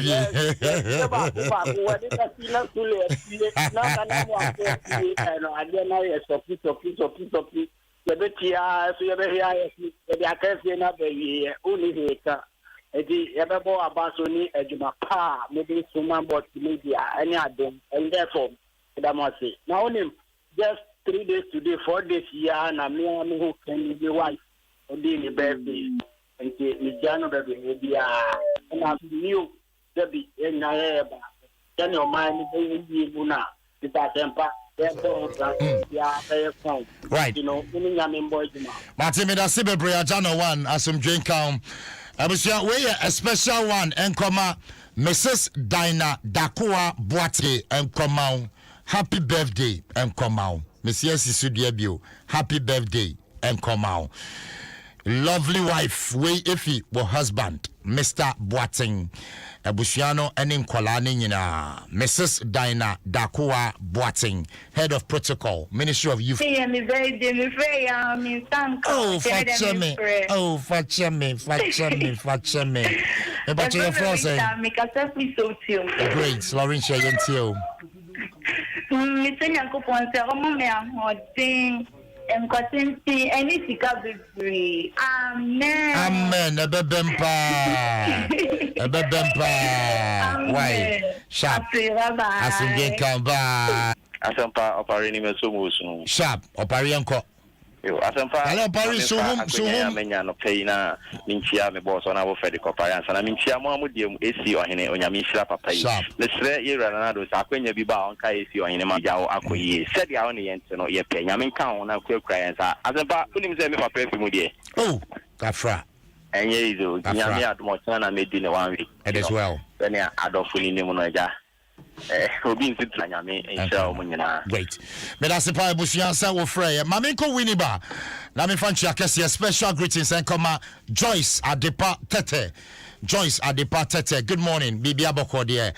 Edi ebebo abasoni ejuma pa maybe suman but media any Adom and therefore say now him just 3 days today 4 days here na me who can be wife on the birthday and the Jano baby media and I'm new baby in Naeba then your mind be buna the temper right, you know, Martin Medase bebre Jano 1 asum drink count. Abusia we a special one enkoma Mrs. Dinah Dakoa Boate enkoma happy birthday enkoma Monsieur Sisudia bio happy birthday enkoma lovely wife we ifi wo husband Mr. Boating Abusiano ene nkola ne nyina Mrs. Dinah Dakoa Boating head of protocol Ministry of Youth. Oh, facheme. But your first great Lauren Shayentio. Amen. Ebebempa. Why? Sharp. Asunge kamba. Asampa opari me so musu. Sharp. Opari anko. Yo, asampa. Hello, Opari suhum. Menya no pay na minchia me boss ona wo fedi kopari ansa na minchia mo amudiem esi ohene onyame hira papa yi. Lesre yera na do sa akwenya bi ba onka esi ohene ma jawo akoyi. Sedi a woni yente no ye pe nyame kan wona kwakura yansa. Asampa unim se me papa efi mu de. Oh, kafra. Enye izo nyame adomo na medi ne 1 week. It is well. Then ya adofo ni nemu no ja. Obi nsitu nyame insha o munyina. Great. Me da se pa busuan sa wo frɛ mame ko winiba. Na me fanchi akese special greetings and come Joyce Adepa Tete. Joyce Adepa Tete. Good morning. Bibi aboko de.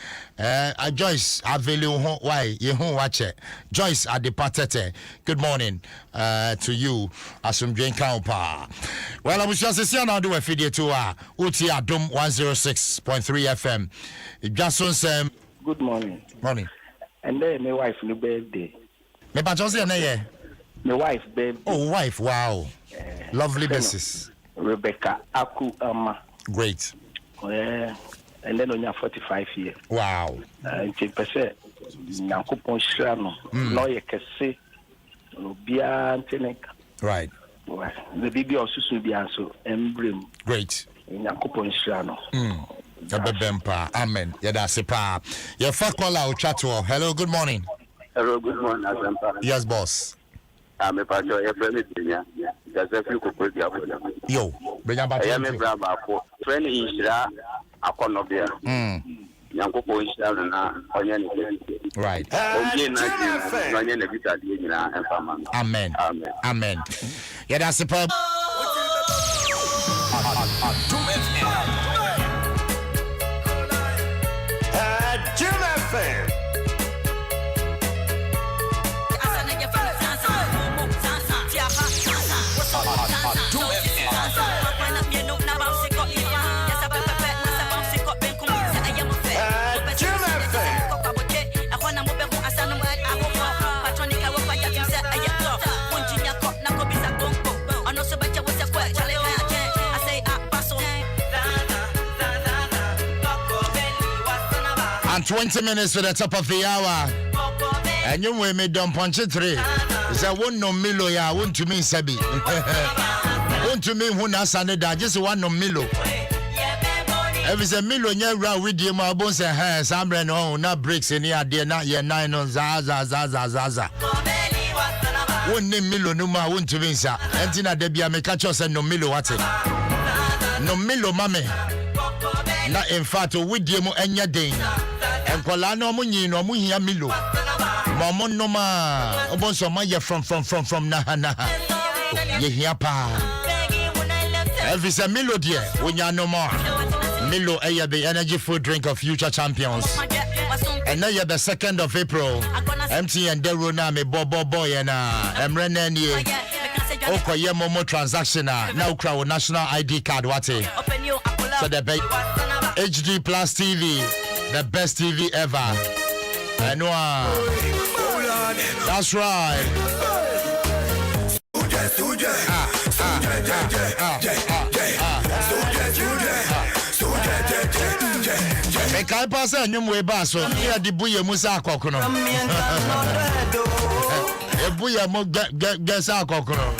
Joyce avelu ho why ye ho wache. Joyce Adepa Tete. Good morning to you asumdwen kan pa. Well, abusuan se na do afidie to uti Adom 106.3 FM. Dwaso Nsem. Good morning. Morning. And then my wife no birthday. Me ba Jose na ye. My wife birthday. Oh, wife. Wow. Lovely missus. Rebecca Aku Ama. Great. And then on your 45 years. Wow. And she said, Nakupon Shrano. No, you can say, Bia Tenek. Right. The baby also should be also emblem. Great. Nakupon Shrano. Bempa. Amen. Yada sepa. Your first caller will chat to her. Hello, good morning. Hello, good morning, Azampa. Yes, boss. I'm a part of your friend. There's a few people. Yo, bring up I am a brother. Friend is there. I can't be there. Yanko is there and right. Amen. Amen. Amen. Yada sepa. And 20 minutes to the top of the hour. And you will me done punch 3. Is a one no milo ya won't to me sabi. Won't to me who nasane da just one no milo. If it's a milo near round with you, my bones and hands, I'm no not breaks in here, dear, not your 9 on Zaza. One name milo no ma won't to me, sir. Antina debia me catch us and no milo what it. No milo, mammy. Not in fact, with you and your ding. And nkola no munyi no muhia Milo momo no ma obonso ma ye from na ye hia pa Elvis a Milo dear wonya no more Milo the energy food drink of future champions and now you're the 2nd of April MTN Dero na me boy and emre nani okoye momo transaction now crowd national ID card what so the HD Plus TV the best TV ever and that's right make I pass a new way basso here the buye musa kokono e buye mo gesa kokono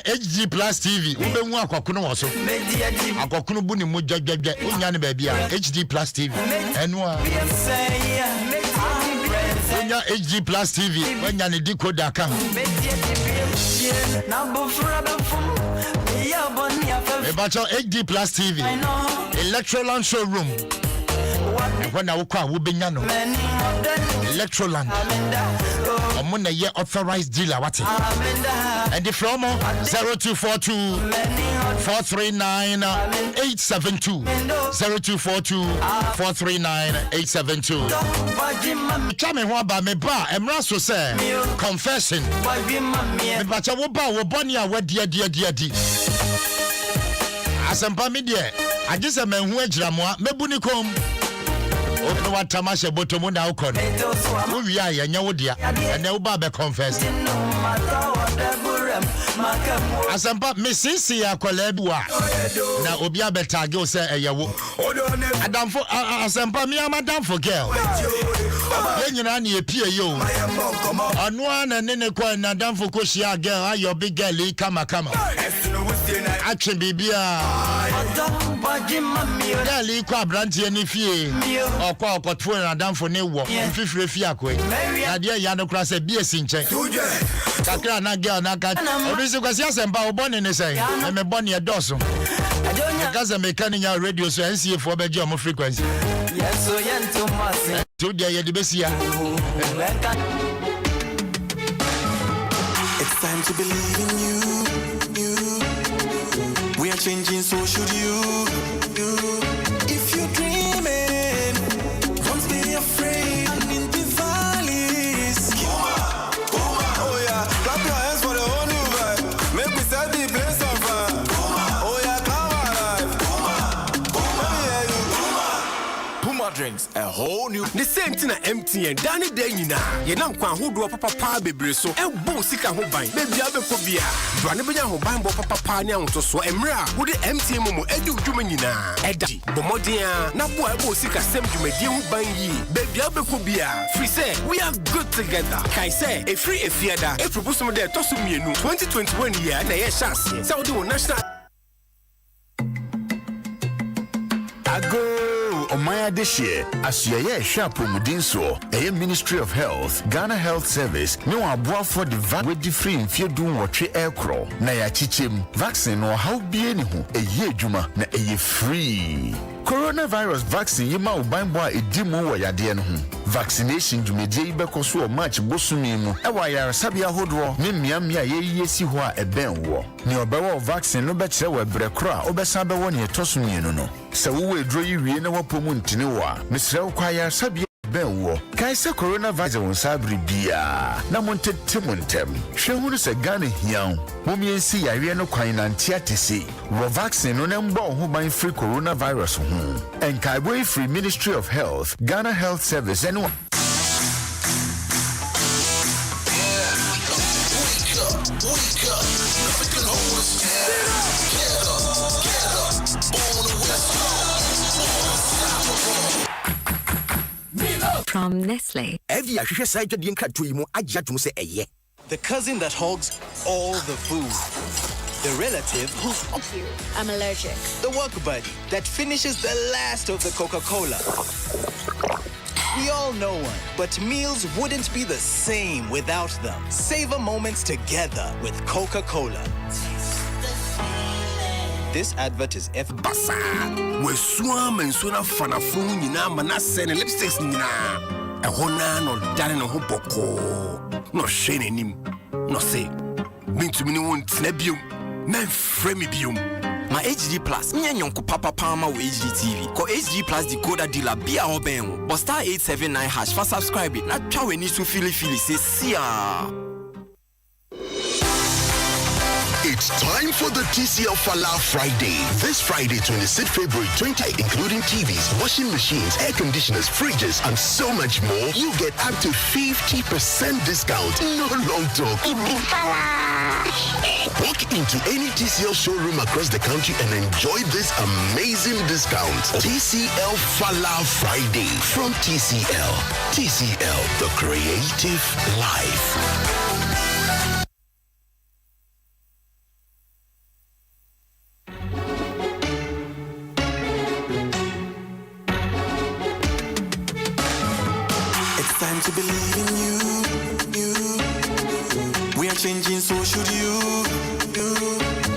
HD Plus TV ube mu akokono wo so akokono bu ni mo jagagga onya ne ba bia HD Plus TV enwa onya HD Plus TV onya ne decoder ka about your HD Plus TV Electroland showroom when I walk out will be nyano Electroland I'm a year authorized dealer what and the from 0242 439 872 0242 439 872 tell me what about me ba emra so say confession me ba cha wo ba wo boni a wadi asempa me de agise manhu agiramoa mebuni kom no what tamashe botomu na ukon wo wi a yanya wo dia and wo ba be confess asempa me sisi ya kolebua na obi abetage o say eyewo adamfo asempa me amadamfo girl yenyina na epie yo anu na nene kwa na adamfo ko shia girl ayo big girl kama action bibia girl ko abrantie ni fie okwa okotfo na adamfo ne wo mfifire fie akwe na de ya no kra say bie sinche kakra na girl na ka obisi kwasi asempa obone ne say me bone e doso kaza mekaninya radio so NCF obeje omo frequency yes so yento mase to dia ye de besia it's time to believe in you we are changing, so should you if you're dreaming don't be afraid in the valleys oh yeah clap your hands for the whole new vibe make we set the place on fire oh yeah come alive Puma drinks a whole new the same thing at MTN Danny Denina ye nam kwa hodo papa bebre so e bo sika ho ban baby abeko bia brane benya ho ban bo papa ne ahonto so emra wo de MTN momo edu dwuma nyina eda bomodia na bo e bo sika sem dwumadi ho ban yi baby abeko bia free say we are good together kai say e free efiada e propose mo de toso mienu 2021 year na ye chance say wo de national ago Omaya this year, as ye sharp mudinso, a Ministry of Health, Ghana Health Service, no abua for the with the free if you do watch air crow. Na ya chichim, vaccine or how be anyho, a ye juma, na a ye free. Coronavirus vaccine yema ubambwa edimu wa yadienu. Vaccination jumedie ibeko so much bosumimu. Ewa ya sabia hodro, mimia ye si hwa ebenwo. Ni obewa vaccine no betre we brekra, obesabe woni etosumienu no. Se uwe dro yiwie na wapomu ntini wa. Misre ukwa ya sabia benwo. Kaisa coronavirus wonsabri bia. Na montem. Hwehunu se Ghana hian. Momiensi yawie no kwan na ntia tese. Wo vaccine no nembo ho ban free coronavirus ho. Enkai free Ministry of Health, Ghana Health Service and wake up. Nothing can hold us. Get up. On the West Coast. From Nestle. The cousin that hogs all the food. The relative who's up here. I'm allergic. The work buddy that finishes the last of the Coca-Cola. We all know one, but meals wouldn't be the same without them. Savor moments together with Coca-Cola. This advert is Basa. We swam and sona fanafun yina manase ne lipsticks nina. Ehona no dane no ho boko. No shame nim. No say. Mean to me no want nebium. Men frame bium. My HD Plus, nya nyonko papa pama wo HD TV. Ko HD Plus decoder dealer bia oben. But star 879 hash for subscribe it. Na twa we need to feel say sia. It's time for the TCL Fala Friday. This Friday, 26th February 20, including TVs, washing machines, air conditioners, fridges, and so much more, you get up to 50% discount. No long talk. Walk into any TCL showroom across the country and enjoy this amazing discount. TCL Fala Friday from TCL. TCL, the creative life. Time to believe in you. We are changing, so should you.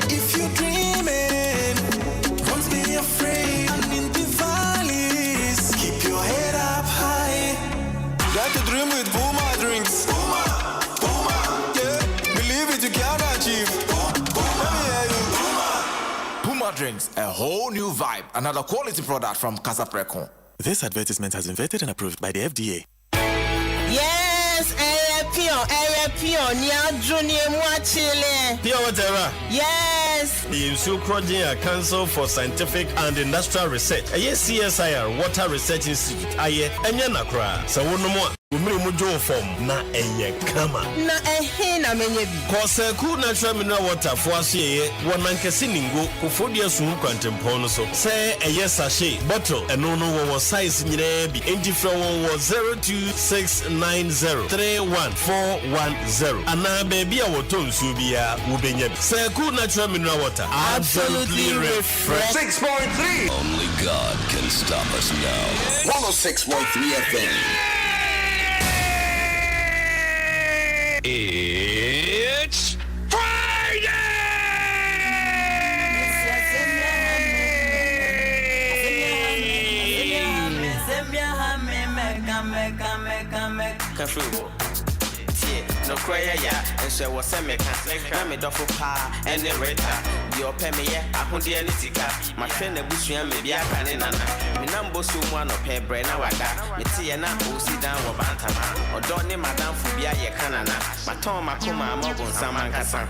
If you're dreaming, don't be afraid. And in the valleys, keep your head up high. Got to dream with Puma drinks. Puma, yeah. Believe it, you can achieve. Puma drinks, a whole new vibe. Another quality product from Casa Precon. This advertisement has been vetted and approved by the FDA. Yes, Pion, Nia Junior Mwachile. Pure water. Yes. The Insu Project Council for Scientific and Industrial Research. CSIR Water Research Institute. Aye, Enyanakra. So one more. Umujo form na kama na ehina menyebi kose ku natural mineral water for asiye wonankese ningo kofodia sunu kwantempono so say eye sachet bottle eno no wo size nyina bi entifra wo 0269031410 ana baby a woto nsu bia wo benya bi say ku natural mineral water absolutely refreshing. 6.3 Only God can stop us now. 106.3 FM. It's Friday! No cry ya, and so was a mechanic. Me duffel pa and the reta. Your pemmy, I put the anitica. My friend, the bush, maybe I can in Anna. Me number soon one of her brain. I got me tea and I will sit down or bantama or don't name Madame Fubia, ye canana. My Tom, my Kuma, Mobile, Saman Cassan.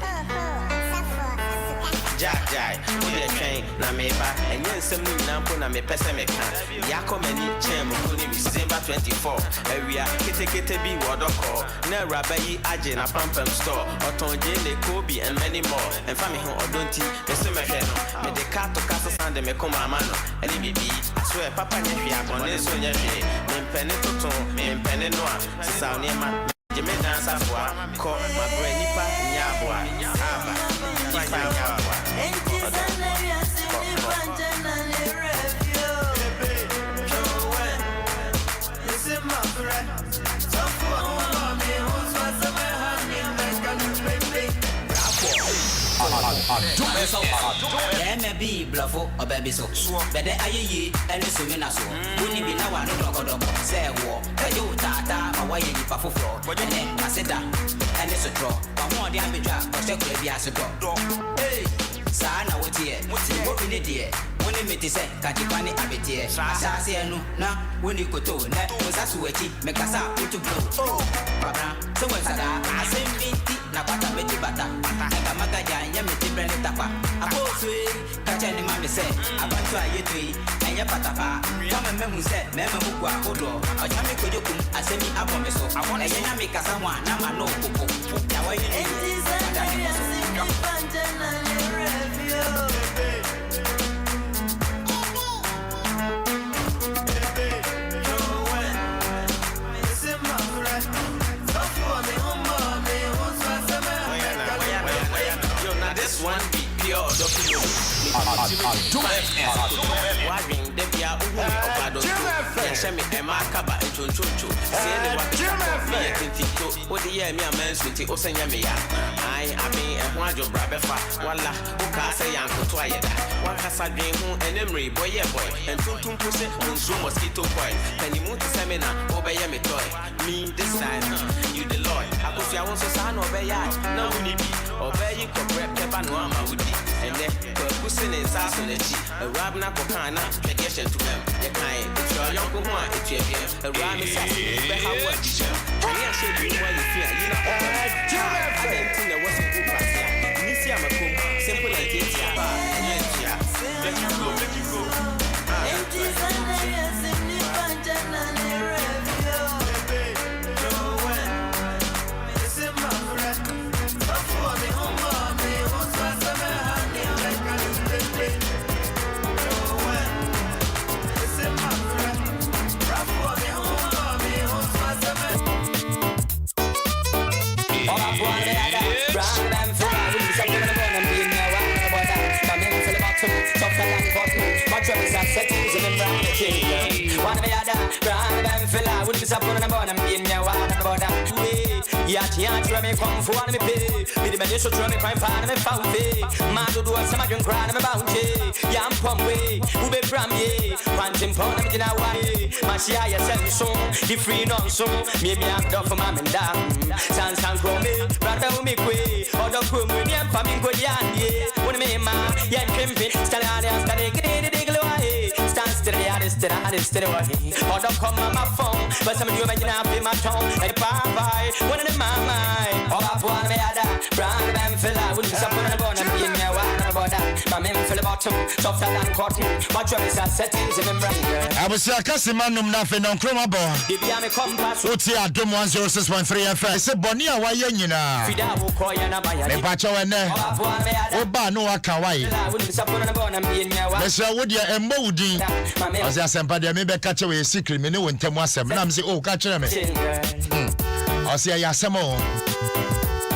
Jack, with a train, Nameba, and then some new Nampo Name Pesamica. Yako many Chem, December 24. Area, Kitty B, Wadoko, Nerabai, Ajin, a pump store, Oton Jane, Kobe, and many more. And family who don't tea, the Semafeno, and the cat to Casa Sande Mecoma Mano, and EBB. I swear, Papa Nefia, on this one, Men Penetoton, Men Penenoa, Saunema, Jimmy Dansa, call my brain Nipa, Nyabwa, Aba, Nyabwa. Be bluffo or baby so. But then I and so you know so. Wouldn't be now no say war. You tata or why you papa for. But then I said that and it's a draw. But more than me drop, but check with as a draw. Hey, Sana, what here? What we need here? When you meet say, Katipani Abitia, Sasa no, now when you go to net was a sweaty, make us up to blow. Oh, Baba, so what's that? I say, Napata Betty Bata, Magaja, Yamiti Brenetapa. I was catch any mammy say, I want to try you to and your patapa. Come and memo said, Memo Odo, or Jammy Kodokum, I send me up on me so. I want to make us someone, now I know. Now I this one be pure document. Wagging the Bia Obado, Shemi and Makaba and Chunchu. Say the tito. What the year me a man sweet Osanya me. I mean, and one job Rabefa. Walla, Ukasa Yanko Twayada. One Casa Dream and Emery, boy, and Tuntum Pussy on Zoom mosquito coil. Penny Moon seminar, obey me toy. Me this time, you the Lord. I could see I want to sign obey ya. No, we need obey you, correct Pepanoama would be. And then, Pussy is ass on the G. A Rabna Kokana, the gesture to them. The kind, it's your young one, it's your game. A Rabna says, how what you I should be where you feel. You know, I didn't think there was a good pass. Nisia Macum, simple like it. Let you go, let you go. Settings in the king. One of the other, brand and fella, wouldn't be supporting a bone and being your one about that way. Yet, me come for one me pay. With the medical drum, me crime pan, me found pay. Mado do a samajan crown, me bounty. Yam Pomway, who be from ye. Panting pond, me in our way. Mashia, yourself so, the free non so. Maybe I'm done for my man down. Sans and chrome, brother, me quay. Or the crew, me and family go yan, ye. When me ma, yan pimpin, stand out and stand stand still away. Or don't come on my phone, but some of you imagine I'll be my tone. Like Popeye, one in my mind. All up one me other, brand and fella, wouldn't stop on the bone and be in your one about that. My men fell bottom, softer than cotton. My choice are settings in the brain. I was a Cassimanum nothing on Chromabo. If you have a compass, what's here? Adom 106.3 FM. It's a Bonia Wayanina. Fida will call you and buy a pacho and there. Oba no Akawai. I wouldn't stop on the bone and be in your one. Mr. Woody and Modi. As I said, but maybe catch away a secret. Me no one tell me some. I'm say, oh, catch me. I say, I some more.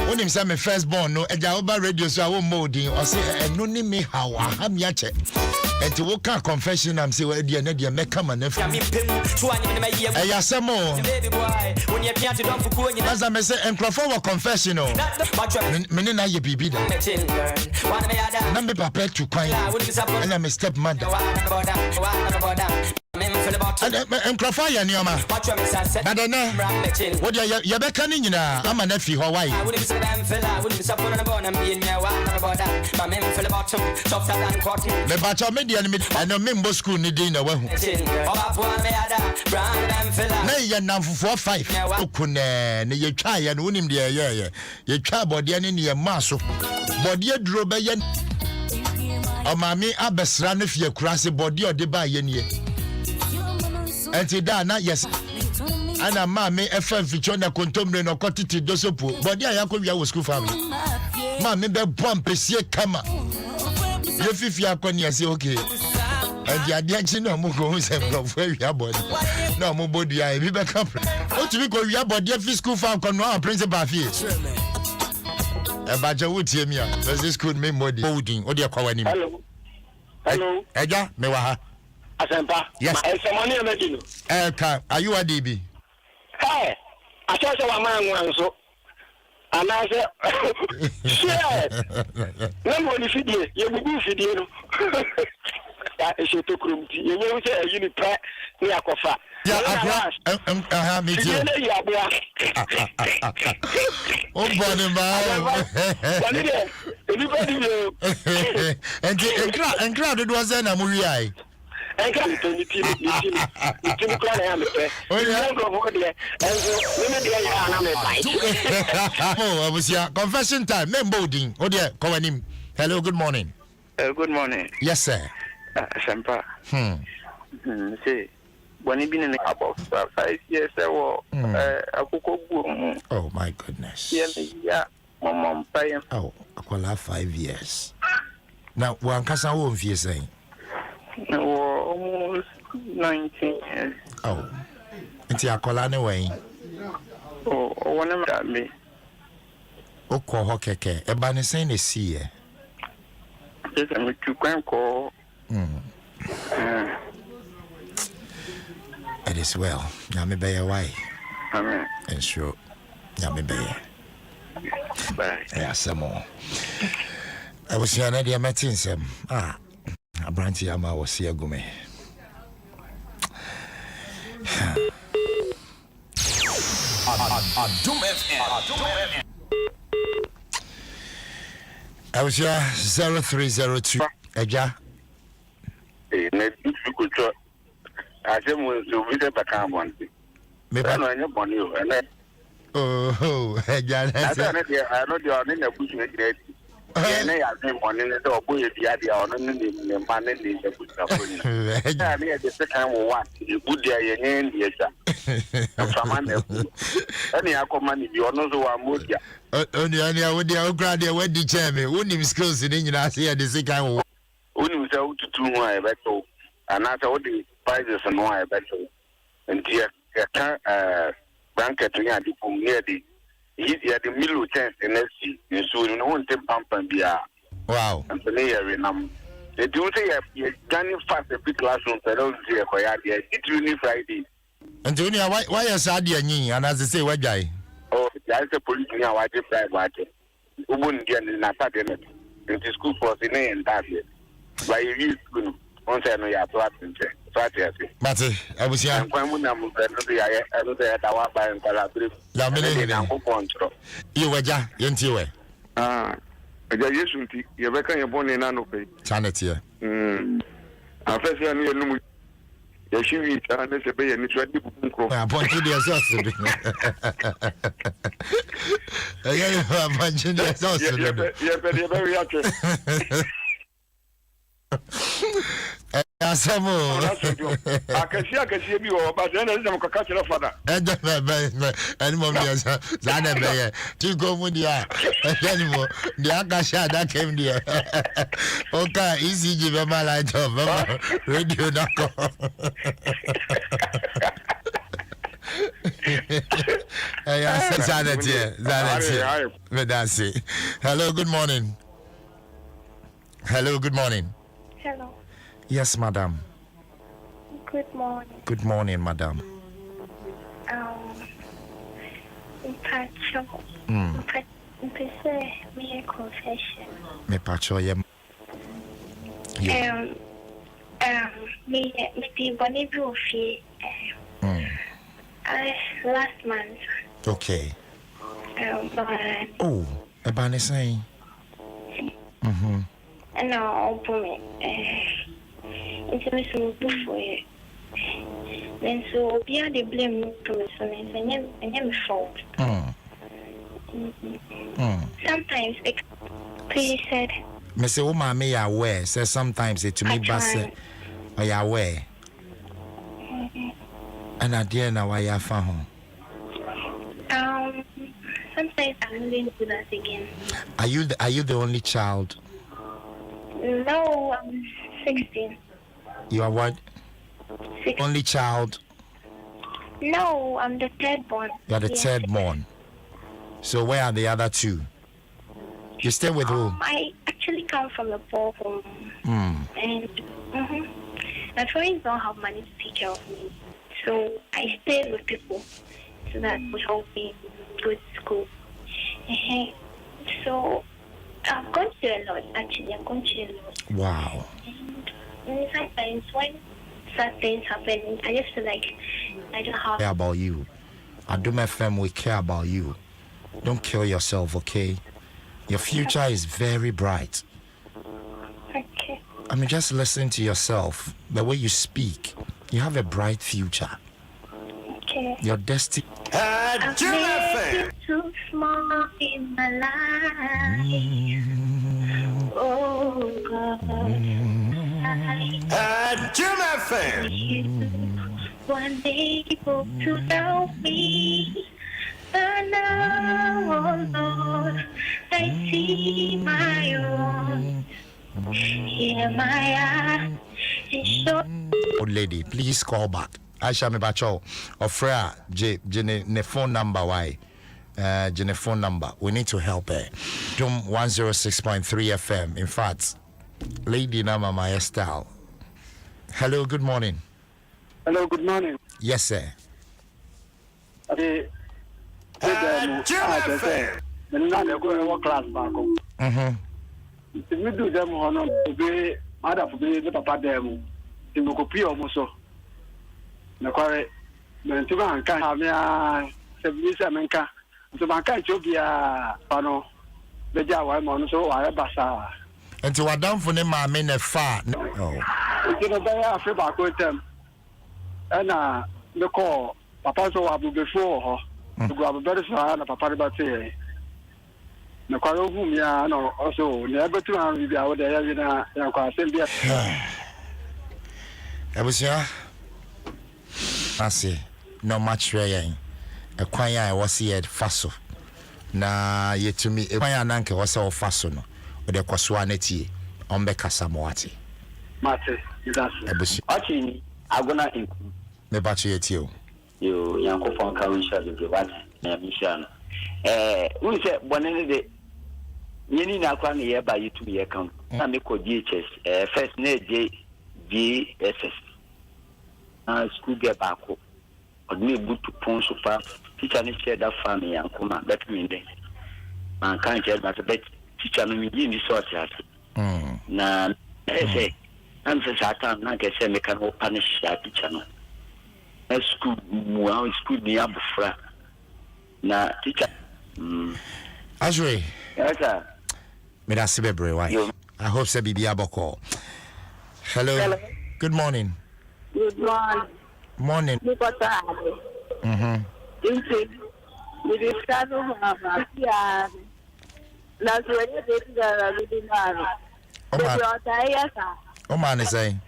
When him say me firstborn, no, a job radio so I won't molding. I say, and no name me how I am yache. And to walk out confession, I'm say, well, dear Nadia, make come and if I some more. As I may say, and Crawford confessional. Menina ye be beat. Number prepared to cry, and I'm a stepmother. And Crawford, and Yama. But then, what you're beckoning, I'm a nephew, Hawaii. I wouldn't say them fella, wouldn't support a bone and be in your one about that. My men fell bottom, softer than cotton. The batch of media and a member school need dinner. Nay, you're now for 5. Okune, you try and win him there, yeah. You try body and in your muscle. Body a drobayan. Oh, mammy, I best run if you cross a body or the buy ye. And Tidana, yes. And a mammy, a fan feature na contombre no cottage dosopo. But yeah, I could be our school family. Mammy, the bump is here, come on. If you are going to say, okay. And the addiction no more goes and go where you are body. No more body, I be back up. What to be called your body, if school farm can know principal fees. A badger would hear me. Does this could make more holding? What do you call him? Hello. Hello. Eja, Mewaha. Asempa. Yes. Are you a DB? Hey, I thought you were man so. And I said, share. Number the video, you will be video. That is your took-room. You know, say a unit prayer near Kofa. Yeah, me too. Oh, body, man. And crowded was an Amurai. Oh, I was here. Confession time. Men boarding. Oh, dear. Call him. Hello, good morning. Good morning. Yes, sir. Sempa. See, when you been in about 5 years, oh my goodness. Yeah, Mom, paying. Oh, I call her 5 years. Now, one casa won't be saying. Almost 19 years. Oh, it's a call anyway. Oh, one of me. Oh, call Hockey, a banner saying a sea. Yes, I'm to call. It is well. Now, me be away. Amen. And sure. Yamebe. Bye. Yeah, some more. I was here, Nadia Martinsem. A branch Yama was here, Gume. Adom FM. I was here 0302. Eja. I just want to visit the carbon. Maybe I know your money. Oh, Eja. I know you are in a bush. And I have been on in the door, boy, the idea on the man in the bush. I mean, the second one, you put there your hand, yes, sir. Any money, you are not so much. Only I would the grad there when the chairman wouldn't skills in England. See the second one. Only without 2 more better. And after all the prices and more better. And here, blanket to the near the middle chance in SC. You soon won't take pump and be a wow. And the layer they do say you're running fast a big classroom. I don't see a quiet. It's really Friday. And Junior, why is Sadia Ning? And as I say, what guy? Oh, there's a police now. I just tried watching. Who wouldn't get in a pattern? It is school for the name that year. By you, once I know you are practicing. But I was here. I'm going to the Tawaba and Calabria. You were ja, Yentiwe. You're back your bone in Anope. Janet here. I first year, you should eat and it's a bay and it's ready to go. I pointed the assassin. I mentioned the assassin. You're very active. Asamo. I can see you, but then I'm a catcher of father. And Mommy, Zana, to go with the animal. The Akasha that came there. Okay, easy, give my light of radio. Hello, good morning. Hello, good morning. Hello. Yes, madam. Good morning. Good morning, madam. Pacho. Me a confession. Me pacho ye. Me the bonny fee. Last month. Okay. But oh, a banner saying. No, open it's a small for you. Then so beyond the blame person and your fault. Sometimes it please said Mr. Uma may aware says sometimes it to me bass are you aware? And I dare now why you found sometimes I'm going to do that again. Are you the only child? No, I'm 16. You are what? 16. Only child? No, I'm the third born. You are the third born. So where are the other two? You stay with who? I actually come from a poor home. And my parents don't have money to take care of me. So I stayed with people so that would help me go to school. So I've gone to a lot, actually. I've gone to a lot. Wow. And sometimes when sad things happen, I just feel like I don't have... Care about you. Adom FM, we care about you. Don't kill yourself, okay? Your future is very bright. Okay. I mean, just listen to yourself. The way you speak, you have a bright future. Okay. Your destiny... I've made it too small in my life. Oh, God. Adom FM. One day you hope to know me. But now, oh Lord, I see my own. Hear my eyes. Old lady, please call back. Aisha Mebacho or Freya Jene phone number why? Jene phone number. We need to help her. Adom 106.3 FM. In fact, Lady Nama Maya style. Hello, good morning. Hello, good morning. Yes, sir. And now they're going to work class back. The middle them on be other for the papa them. The Mokopi almost so. The quarry, Mentuga can have me a menka. So my can't jobia pano. The Jawa Monoso, I basa. And to what down for them, I mean a far. Oh, you know, they are free back with them. And the call, Papa so Abu before her. To grab a better side of Papa Batty. The call whom ya no also never to have you out there in a Quasia. I was here. I see no much raying. A choir I was here at Faso. Na yet to me, a choir nanke was all Faso. Or the Kwaswaneti on Becasa Moati. Mate, that's actually, I'm gonna me battery at you. You, Yanko from Kawisha, the what? Mission. We said one day. Yeni na kwa ni yeba yitu mi account na me ko DHS first na JSS na school get back ko odme butu pon so pa teacher ni share that family yankoma that mean then man kan share that bet teacher no mi ni so at na say am se satan na ke se me kan o punish that teacher no school mu school ni abufra na teacher Azure yes sir. I hope so. Bibi Aboko. Hello. Good morning. Good morning. Morning. We discuss oh man is saying.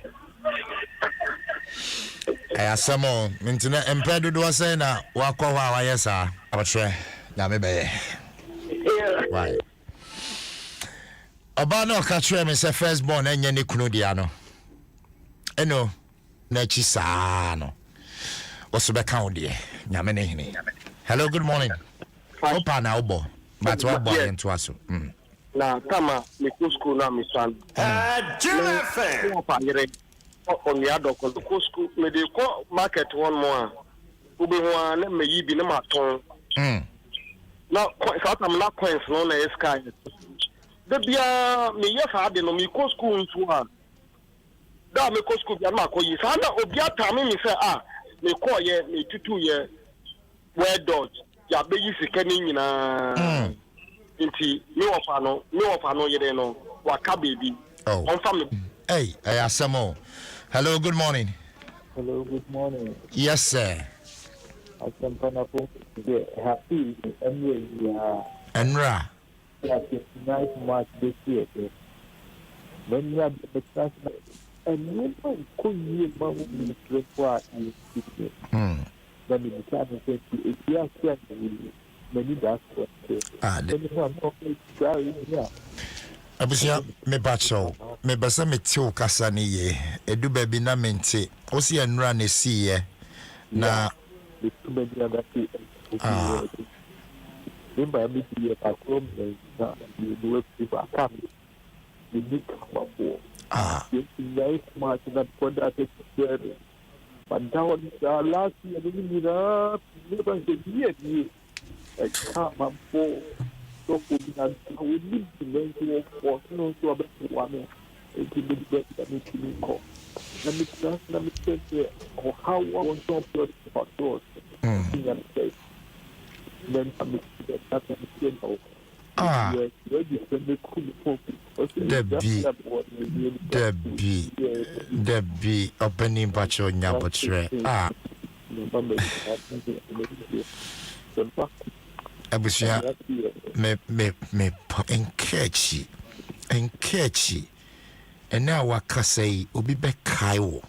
I asked some more. Internet embedded was saying that walk over. Yes, sir. I will try. Now maybe. Right. Obano katre me se firstborn enye ne kunu dia no. Eno na chi saa no. Oso be kan de. Nyame ne hene. Hello, good morning. Opa na obo. But what boy into aso. Na kama me ku school na me san. Jefe. Opa yere. On ya do ko school me de ko market one more. Ube ho na me yi bi na maton. Na so am na coins no na sky. The bia me yes I no me go school nso a da me go school bia ma ko yi sa na obia ta me say me ko ye me tutu ye where dot ya be yi sika ni nyina nti me ofa no yere no waka baby on family. Hey asamo. Hello, good morning. Hello, good morning. Yes sir. I'm happy Enra. Yeah, it's nice much this year. When you have the class, and you could you move to what you see. When you can say, if you are saying, many that's what Abusia me bacho me basa me tiu kasa ni ye edu baby na mente o si enra na si ye na remember me to a chrome and you work with a camera. You need to come up. It's very smart that for that experience. But down last year, we need up, never get yet. I come up for so we need to learn to work for no to a better one. It will be better than it will call. Let me tell you how I want to upload for those. Then I'm Debbie opening pacho nyabotre abusia me enkechi ena wakasai obi be kai wo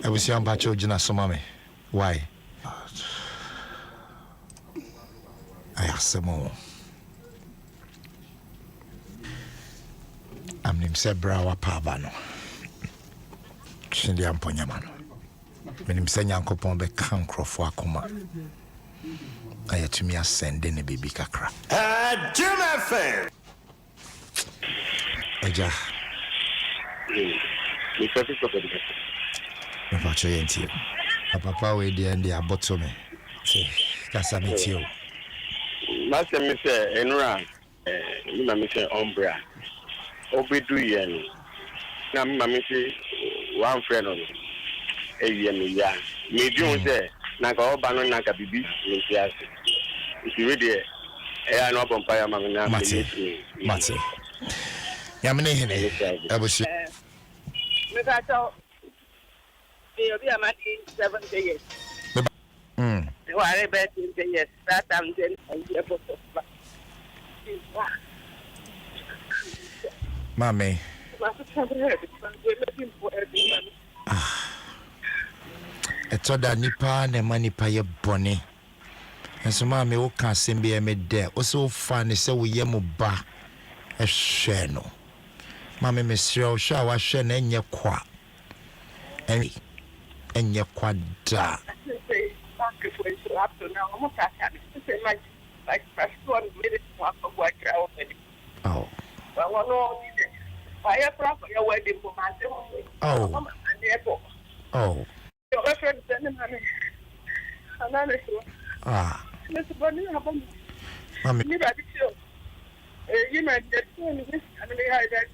abusia pacho jina soma me why I ask some more. I'm named Sebrawa Pabano. Shindy Amponyamano. When him saying Uncle Pombe Cancro for Akuma. I had to me ascend in a baby cacra. Jim Eja. Papa we dey and dey aboto me. See, kasa me tio. Master me say enura you na me say umbra. Obedu ye no. Na me say one friend on. Ewie me ya. Me dun say na ka oba no na ka bibi me say ase. If you ready no compare ma na Mate. Ya me ne hene. Abushi. Me ka tell me obi amati 70 years. You are about 20 years. That I'm then a photo. Mami. Eto da nipa na ma nipa ye bone. Enso mami wo ka sembe me de. O so fa ne se wo ye mo ba. Ehwe no. Mami me sire o sha wa hwe na enye kwa. Enye kwa da. Up to now, almost like first one minute walk of what you're already. Oh. I want all these. Fire proper your wedding for myself. Oh. And therefore. Oh. Your friend sending money. Another show. Ah. Mr. Bonnie, Mami. You know, just and they had that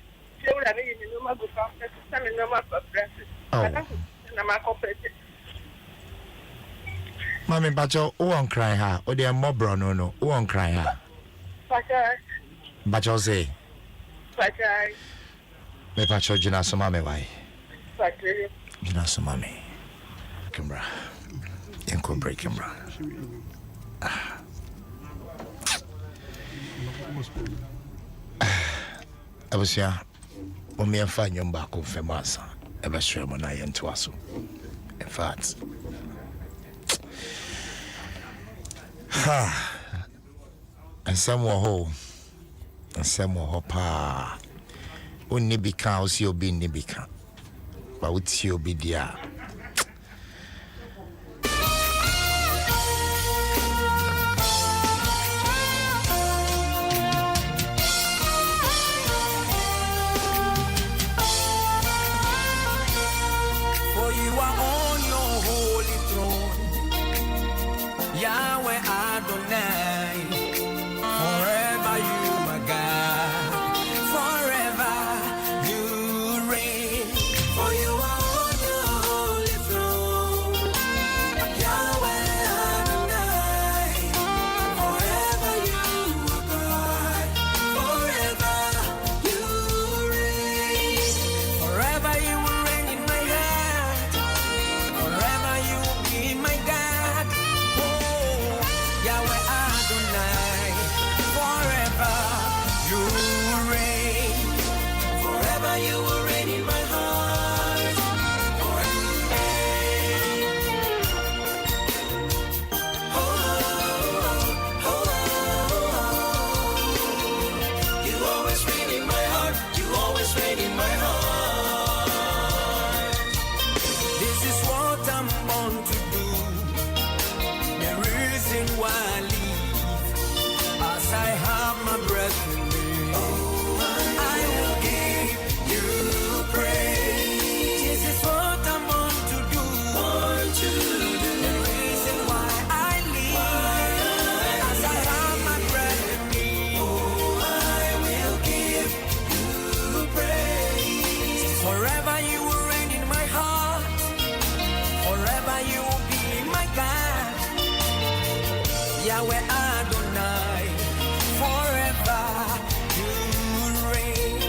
children in the number of some number of dresses. Oh. And I'm a corporate. Mami bacho o won cry ha o de mobro no o won cry ha bacho say me bacho jina so mami why jina so mami camera enko break camera abusia o me afa nyomba ko famasa e be hwe mo na ye nto aso in fact nsɛm wɔ hɔ paa wonni bi ka wo si obi nni bi ka ba wotie obi di a For you are on your holy throne, Yahweh Adonai, forever you my God, forever you reign. For you are on your holy throne, Yahweh Adonai, forever you are God, forever you reign. Forever you will reign in my heart, forever you will be my God. Yahweh Adonai, forever you reign. Forever you will reign in my heart. You always reign in my heart. You always reign in my heart. This is what I'm born to do. The reason why I live, as I have my breath in me, I will give you praise. This is what I'm born to do. The reason why I live, as I have my breath in me, I will give you praise. Forever you will reign in my heart. Forever you will be my God. Yahweh Adonai, forever you reign.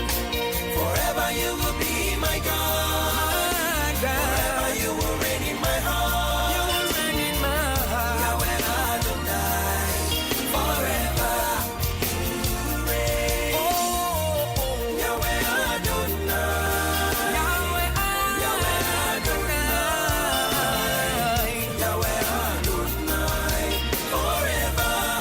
Forever you will be my God. Forever you will reign in my heart. You will reign in my heart. Yahweh Adonai, forever you reign. Yahweh Adonai. Yahweh Adonai. Yahweh Adonai, forever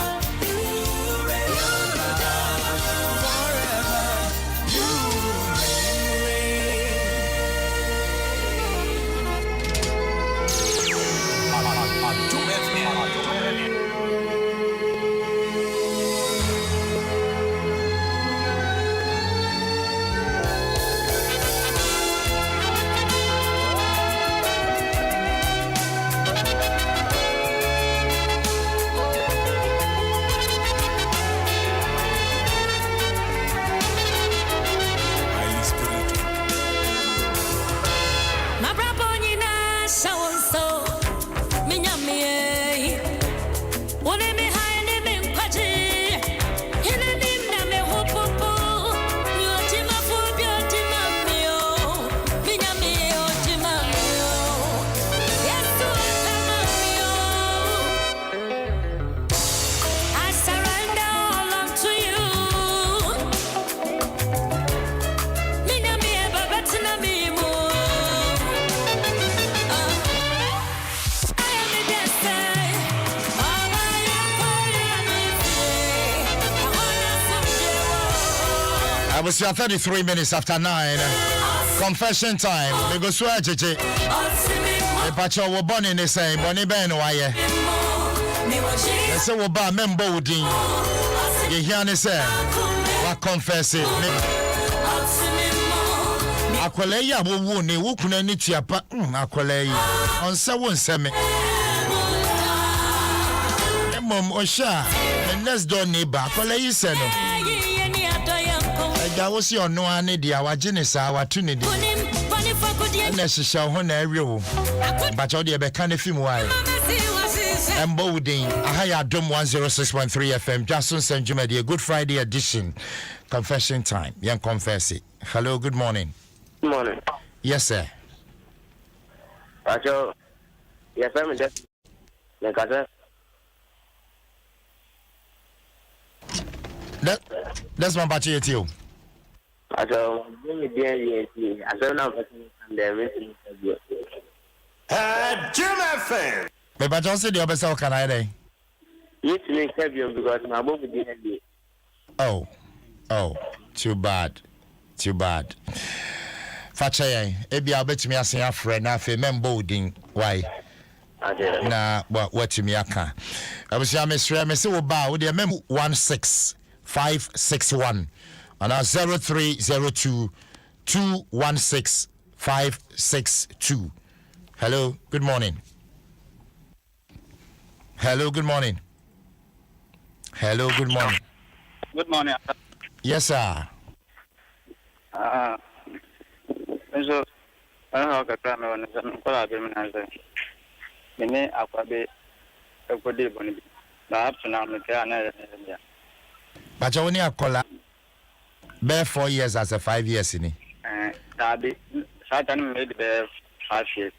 I was 33 minutes after 9. Confession time. We go swear, JJ. The patcho were born in the same, Bonnie Ben, why? They say, well, by member Woodin. You hear me say, what confess it. Aqualeya will wound the Wukuna Nichiapa, Aqualay, on 7 Mom Osha, the next door neighbor, Aqualay said. That was your no idea, our genesis, our tunity. And she shall honor every room. But all the Becani film why. And Bowding, a higher Adom 106.3 FM, Dwaso Nsem Jumedi, a Good Friday edition. Confession time. Young confess it. Hello, good morning. Good morning. Yes, sir. Pacho, yes, I'm just. That's my battery to you. I don't know Jim FM. But I don't see the other side. Can I day? Yes, because my mom didn't. Oh, too bad. Fache, ebi I'll bet me as a friend. Now, if a member boarding, why? Na what me aka. I was saying, Miss Ram, say, "Oba, we the mem 16561." And 0302 216 562. Hello, good morning. Hello, good morning. Hello, good morning. Good morning. Yes, sir. So, I don't know what I'm going to say. Mene akwabe ekode boni ba apuna mete ana but you only akola be 4 years as a 5 years ni that be Satan made be 5 years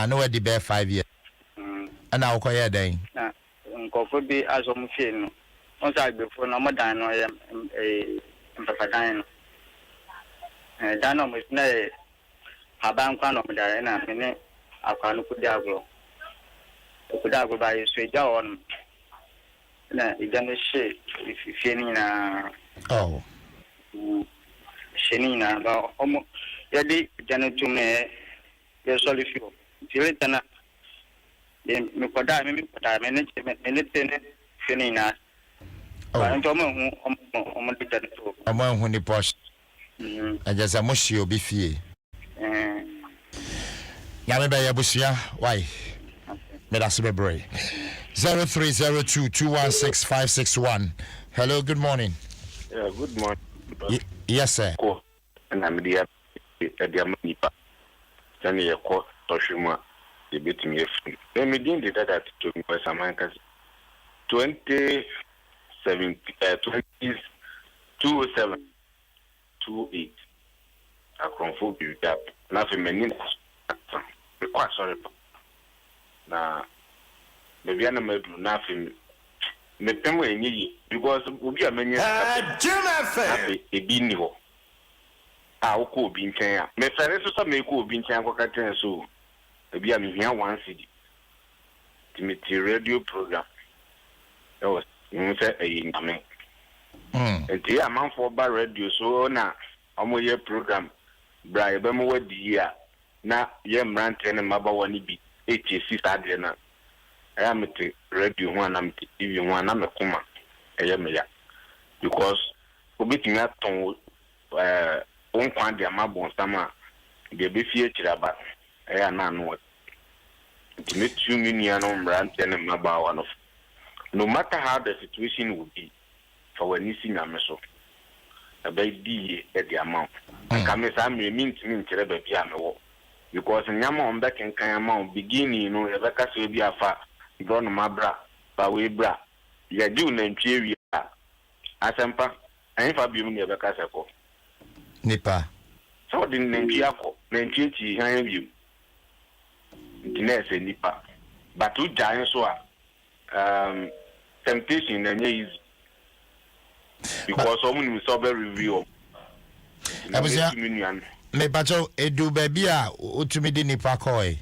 no the be 5 years and I akoya den nkofo bi asom fie no on sa before no modan no mpapadan no dan no mo na haban kwa no modan na mene akwa no kudi agro kudago ba yesu ja on na igane she ifini na sheni na ba omo yadi jana tume ye solifio tiletana me koda me ne tene sheni na ba nto mo dijana to amo hu ni posh ajaza moshi obi fie ya me ba ya busia why Medasibebre 0302 216 561. Hello, good morning. Yeah, good morning. Yes, sir. And I'm the Manipa. Sani ya ko Toshima, the bit me. Let me do that to me by some 27 27 28. I confirm you that nothing many. Sorry. Na maybe I'm not doing nothing. Me pemo enyi because obi amenya e bi ni ho a wo ko obi nchen a me fere so me ko obi nchen akọ katen so ebi am hia 1 cd timiti radio program that was you say e nyame enti amanfo ba radio so na omoye program bra e be mo wadi a na ye mrante ne maba wani bi HC sadre na I am the radio one am TV one am kuma eyemeya because obetimi aton on kwan dia mabon sama de be fie kiraba eya na no to make 2 million on brand and maba one of no matter how the situation will be for when you see na so about di e the amount come say me mint kiraba bia me wo because nyama on back and kan amount beginning no e beka so bia fa don mabra ba we bra ya ju na ntwie wi asempa en fa bi mu ne be ka seko nipa so di na ntwie akọ na ntwie ti han bi dinese nipa but u jan so temptation na nye easy because someone will solve review abusia me bacho edu baby a otumi di nipa koi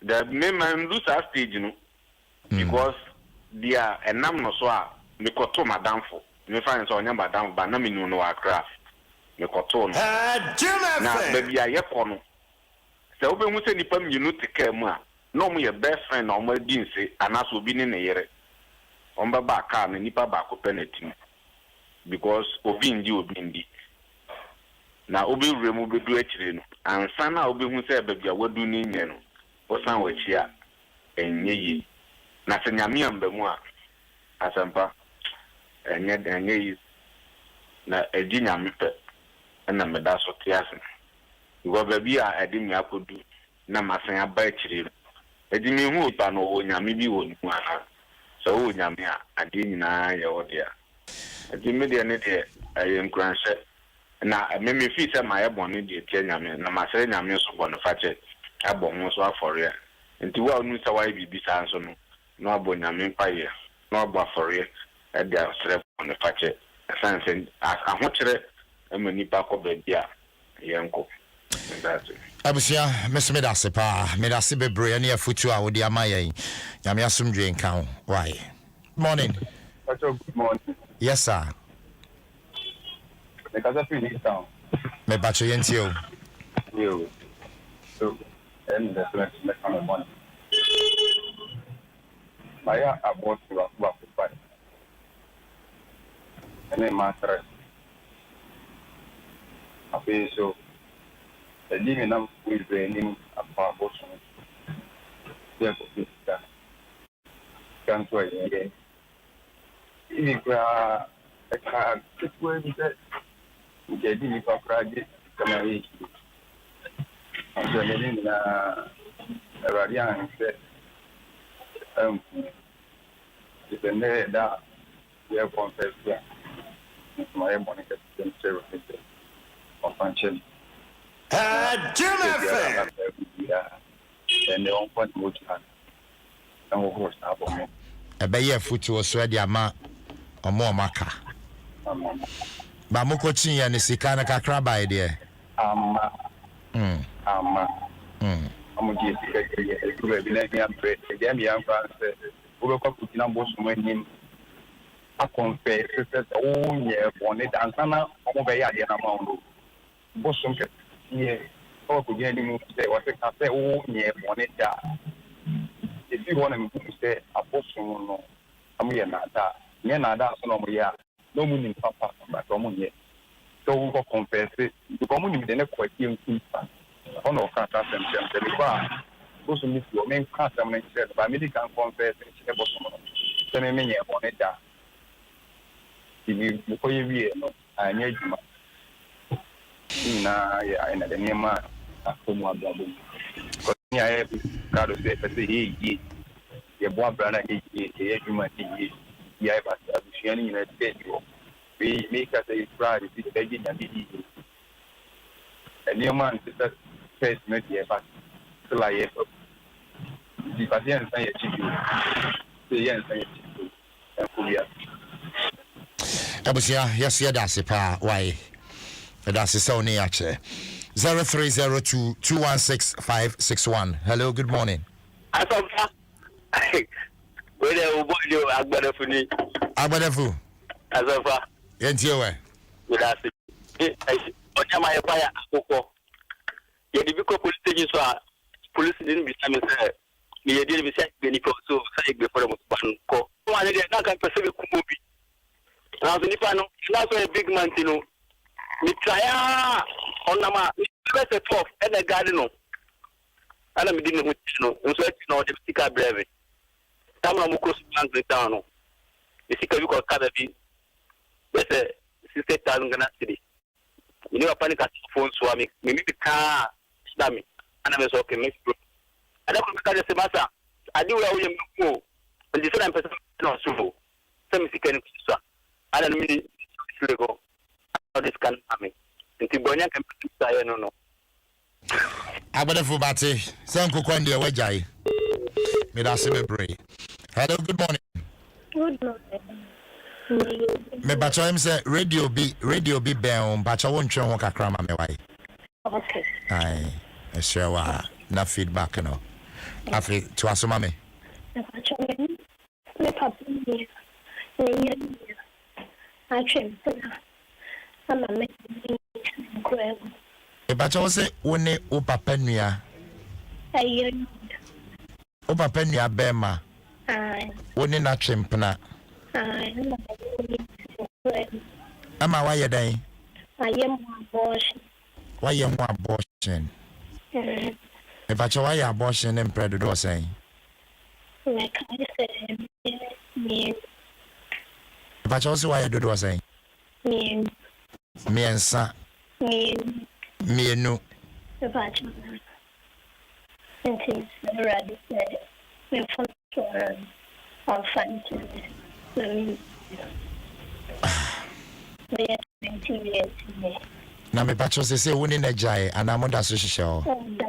the me man do sa stage no because dia enam no so a me koto madam fo me find so onya madam ba na me nu no akra me koto no na baby a ye ko no se obe hu se nipa minu tika mu a no mo ye best friend na mo di nse anaso obi ne yere omba ba ka na nipa ba ko penetim because obi ndi na obi remu bedu akire no ansa na obi hu se baby a wadu ni nye no osan wachi a enye yi na se nyame ambamu a asampa enye yi na edi nyame pe na meda so tiase go baby a edi mi akodu na masan aba akire no edi mi hu pa no wo nyame bi wo nu ana so wo nyame a ade nyina ye wo dia edi mi de ne de ayen kranse na me fi se ma ye bonu de tie nyame na masere nyame so bonu fache abon so afore nti wa onu sa wa bibi sa so no no abo nyame paye no abo afore e de asere bonu fache sanse ahokere emani pa ko bebia yenko ndase abusia mesme da sepa me da se bebre ne afutu a wo de amaye nyame asomdwe nka ho why morning good morning yes sir the casa finish down me bacho yentio yo so and the next on one Maya about to walk by and then master ape so the living nam with training about bosun there for this can to again if you are a car situation that jadi ni papraje kama hii ndio na radian se depende da ya confession my monica sincere of function Jim and the on point motion and of course abo ebe futu oso de ama omo maka ba moko chin ya ne sika na kakra ba ide ama amuji sika ye kube bi na ya pre ya mi am france ube kwa kutina bosu mwenim a confess se o nye bone dansana omo be ya de na ma ndo bosu nke ye o ko je ni mu se wa se ka se o nye bone da if you want to say abosu no amu ye na da nye na da so no mo ya no munim papa but omunye so we go confess the community de ne kwati nkunfa ono ka ta semsem de ba go so mi o men ka sam ne se ba mi kan confess se bo so no se me menye bone da ibi ko ye wi no anya juma na ya ina de nema akomu ababo ko nya e ka do se se ye ye bo abra na ye juma ye ya ba sa bushani ina de we make us a pride if it's begging and easy. And your man is that first met here, but still I have the patient say a chief. The young say a chief. abusia yes ya da sepa why that's so near 0302 216 hello good morning Asofa we dey boy you agbadefu Asofa yentio we that's it onyama ye fire akoko ye di biko police station so police didn't be time say ye dey be say be ni so say be for mo ban ko one dey na kan pese be kumobi na so ni pa no na so a big man tino mi try onama best 12 and the garden no ana mi di no no so e no de sika breve tamra mo cross bank down no e sika bi ko kada bi bese 60,000 Ghana cedi you know panic at phone so me the car stami ana me so okay me bro ana ko ka de semasa adi we awoye me ko ndi so na person no so some can so I don't mean to go. How this can happen. Nti bonya can say no. Abadefo bate sanko kwande wajai. Me da se me pray. Hello, good morning. Good morning. Me bacho him say radio be ben bacho won twen ho kakra ma me wai. Okay. Ai, esrewa na feedback no. Afi to asoma me. Bacho me papa ni. Actually, I'm a man. Me bacho say woni o papa nua. Ayi. O papa nua bema. Ai. Woni na twempna. Ai. Ama why dan? I am abortion. Why am abortion? Me bacho why abortion and pray do say. Like I said, me. But also why do you say? Me. Me and son. Me. Me no. The bachelor. And he's already said, me for on fancy. They are 20 years. Na me bacho say woni na jai anamoda so hihye Oh, da.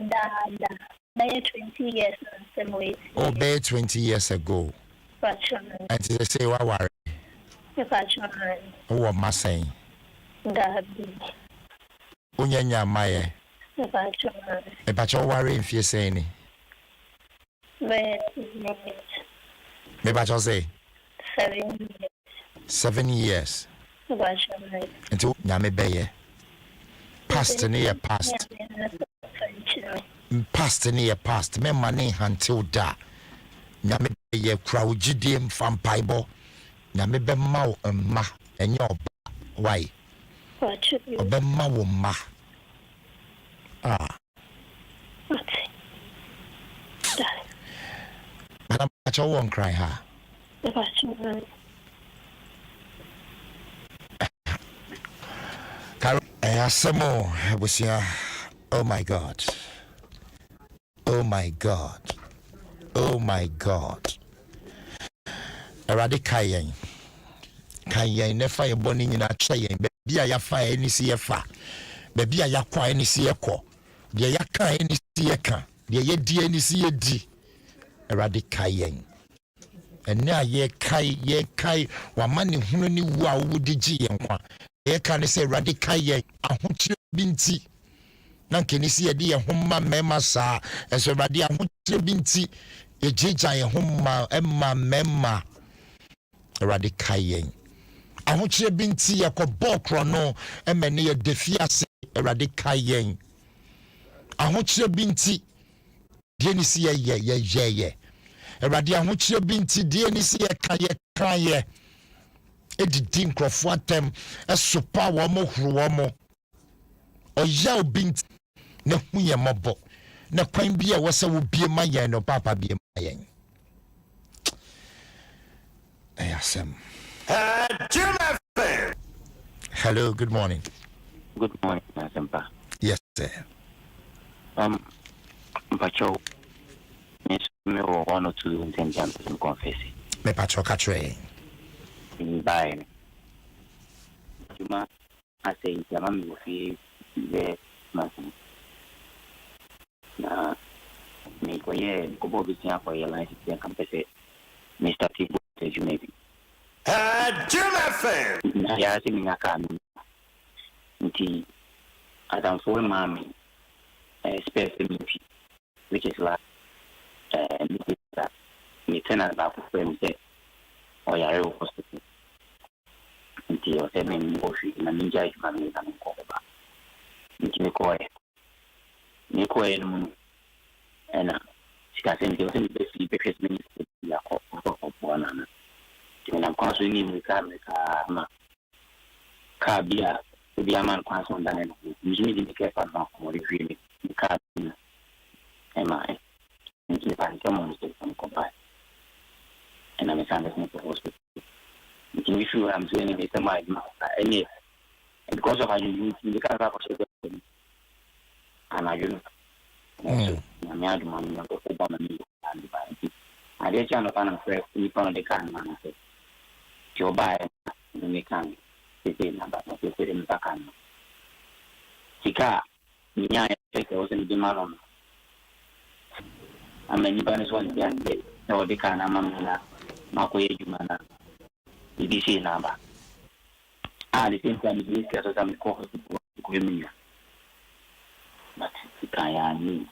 They are 20 years on some way. Oh, be 20 years ago. Bachelor. And they say wa worry. The bachelor. Oh, ma say. Gabi. Unyanya maye. The bachelor. E bacho worry if you say ni. Me bacho say 7 years. 7 years. The bachelor. Until nyame beye. Past ni ye past. Past ni ye past. Me money until da. Nyame beye crowd gidiem from Bible. Nyame be ma wo mma enye oba. Why? Oba ma wo ma. Madam Pacho won't cry ha. Asemo busia. Oh my God. Oh my God. Oh my God. Erade kayen. Kayen nefa ye boni nyina kyeyen. Be bia ya fa ani si ye fa. Be bia ya kwa ani si ye kɔ. De ya kan ani si ye kan. De ye di ani si ye di. Erade kayen. Ena ye kai wa mani hunu ni wu a wo di gi yen kwa. Ye kan say erade kayen ahokyere binti. Na nkeni si ye di ye homma mema saa. Eso erade ahokyere binti. Ye jeja ye homma emma mema. Erade kayen. Ahokyere binti ye ko bokro no emene ye defiase erade kayen. Ahokyere binti die ni si ye. Erade ahokyere binti die ni si ye kan ye. Edidi nkrofo atem esopa wo mo huru wo mo. Oya obinti na huye mobo. Na kwan bia wo se wo bie ma yen no papa bie ma yen. Ayasem. Hello, good morning. Good morning, Sempa. Yes, sir. Pacho, yes, me or 1 or 2 intentions to confess. Me Pacho Catre. Bye. Juma, I say, Yamam will feel the nothing. Now, make a year, go over the for your life, you can confess. Mr. T, as you may be. Ya si minga kami nti Adom for mommy space me which is like me tena ba for them say o ya re hospital nti o se me mo fi na ninja ju mami na ko ba nti me ko e no ena sika se nti o se me be fi be ministry ya ko na I'm constantly with Karma Kabia, to be a man constant than usually the careful not more really. The card, am I? And if I come on from compare. And I'm a son of the hospital. If you am doing it, any because of how you use the car of and I use I'm out of money of Obama and I get you on a fan of fresh, you found the car man. your buy me can say number of the in Bacan. Sika, Nia, take those in the Malon. I mean, you bonus one, no, the can, Amana, Marco Jumana, the DC number. The same time, you get some coffee to me. But I am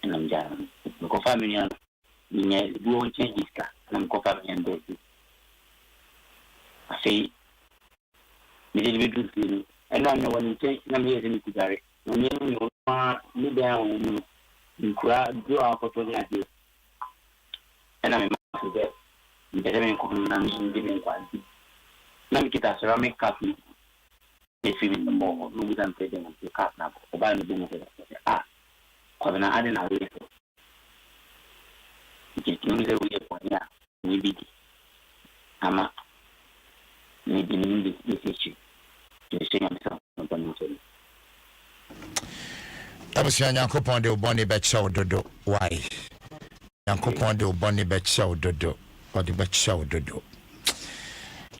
and I'm Jan. Go family, you won't change this car, and I'm go family and do it. I say, me did do it. I don't know when you take them here in Kugari. No, you are down in crowd, do our opportunity. And I'm a master. You better be coming quality. Let me get a ceramic coffee. If you in the mall, no good and trading with the cup now, or buy the boom of it. Because I'm adding a little. You can use the way for ya, maybe. Ama, maybe need this issue. To say myself, I'm going to. I was young, Uncle Pondo Bonnie Betchow Dodo. Why? Uncle Pondo Bonnie Betchow Dodo, or the Betchow Dodo.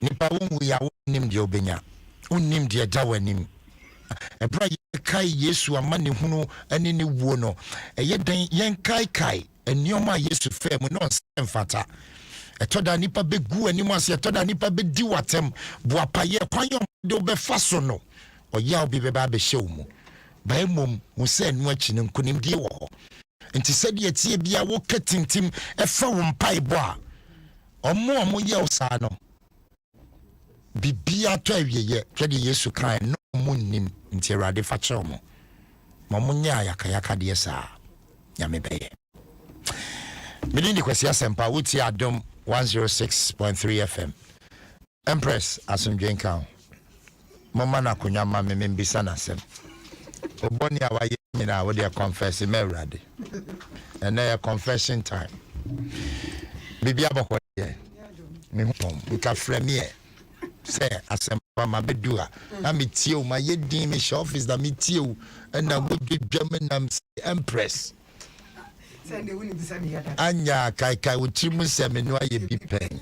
Nipa we are named Yobenya. Unim dia dawanim ebra kai Yesu amane hunu ane ne wuo no eyedan yen kai enioma Yesu fe mu no mfata etoda nipa begu anim ase etoda nipa bedi watem boapaye kwanyo de obefa so no oya obi beba be hye mu ba mom mu se enu achi ne nkonim die wo ho enti sede atie bia wo katintim efa wo mpaibo a omo ye osa no bibia to awieye twede Yesu kan no munnim nti Awurade fa kyerɛ mo mamunya yakayaka de sa nyame beye medindi kwasi asempa wuti Adom 106.3 FM Empress asomdwen kan mama na konya ma me mbisa na sem oboni awaye nyina wo de confess me Awurade and na confession time bibia bokɔ ye me hom nka frame say asempa ma bedua na metie o ma yedin me show office na metie o na go dwam na Empress send the winning bisa me yada anya kai utimu se me no aye bi pen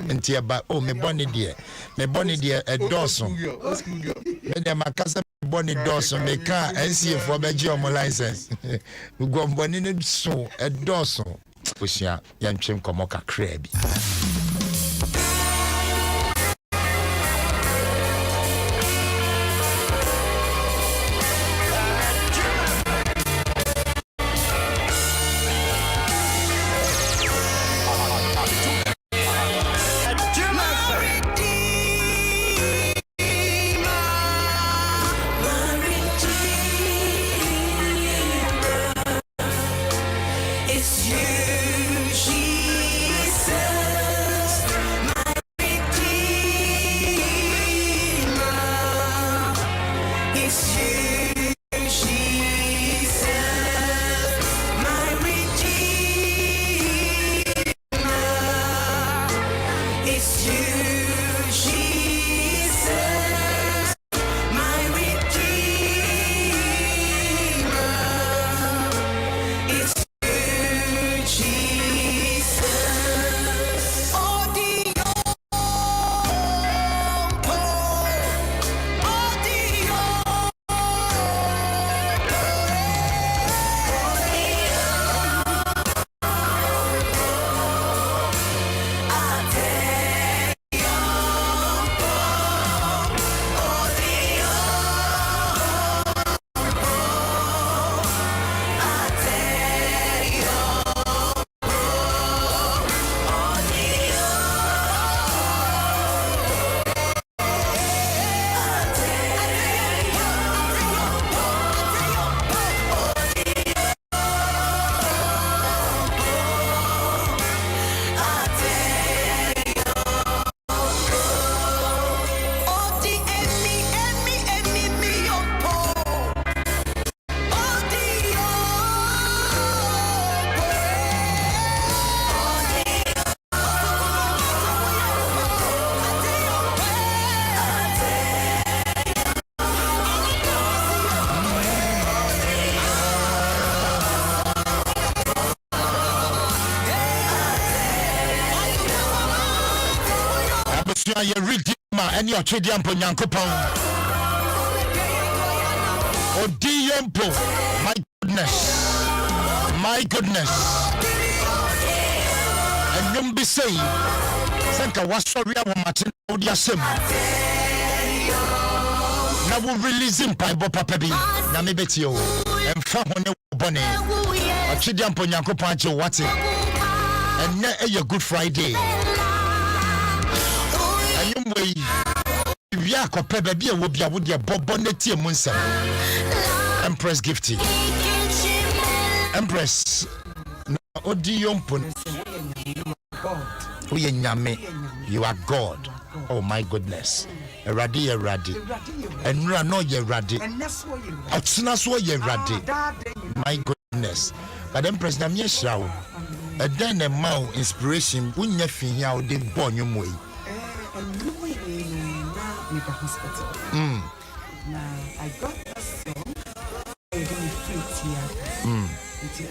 nti eba o me boni de edoso me de makasa boni doso me ka NCA for be gi omo license we go boni ne so edoso osia ya ntwem komo kakra bi It's you, Jesus. abusua ye redeemer ene otwedi ampo nyankopon odiyempo my goodness and be say senka wasori awomate odi asem na wo release Bible papa bi na me beti o emfa hone bone otwedi ampo nyankopon aje wate and na a good Friday ayum wey we are kopebe bia wo bia wo de bobo na tie mu nsem Empress Gifty Empress na odiyompo we nyame you are God. Oh my goodness. Eradi enra no ye radi atsena so ye radi my goodness. But Empress na me hrawo then a mau inspiration unya fi hia o de bonyo moyi hospital. Now I got a song in the fruit here.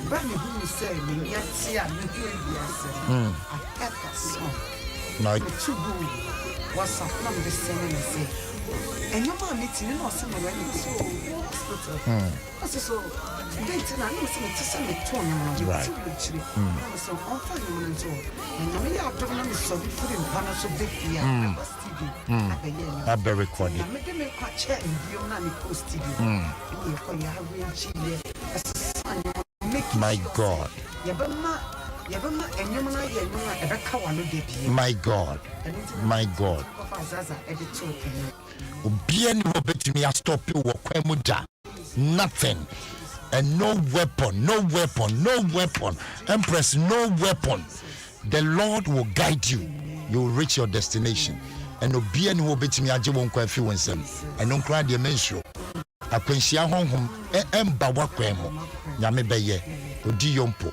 But me who say me yet see I kept that song. No, too good. What's up? I'm just saying and say. And your mom meeting in some already so hospital. So dating I know some to send me tone right. So on fire and so. And me are talking so we put in one so big here. I be recorded. I make me quite check and you na me post TV. My God. My God. My God. Bien wo betimi a stop you wo kwamuda. Nothing. And no weapon. Empress, no weapon. The Lord will guide you. You will reach your destination. And obien wo betimi age won kwa fi wonsem. And no kra de menstro. Akwanhia honhom emba wakwemo. Nyame beye. Odi yompo.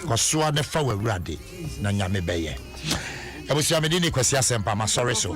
Kosoa ne fa wawurade na nyame beye. Ebusia medini kwasi asempa ma sorry so.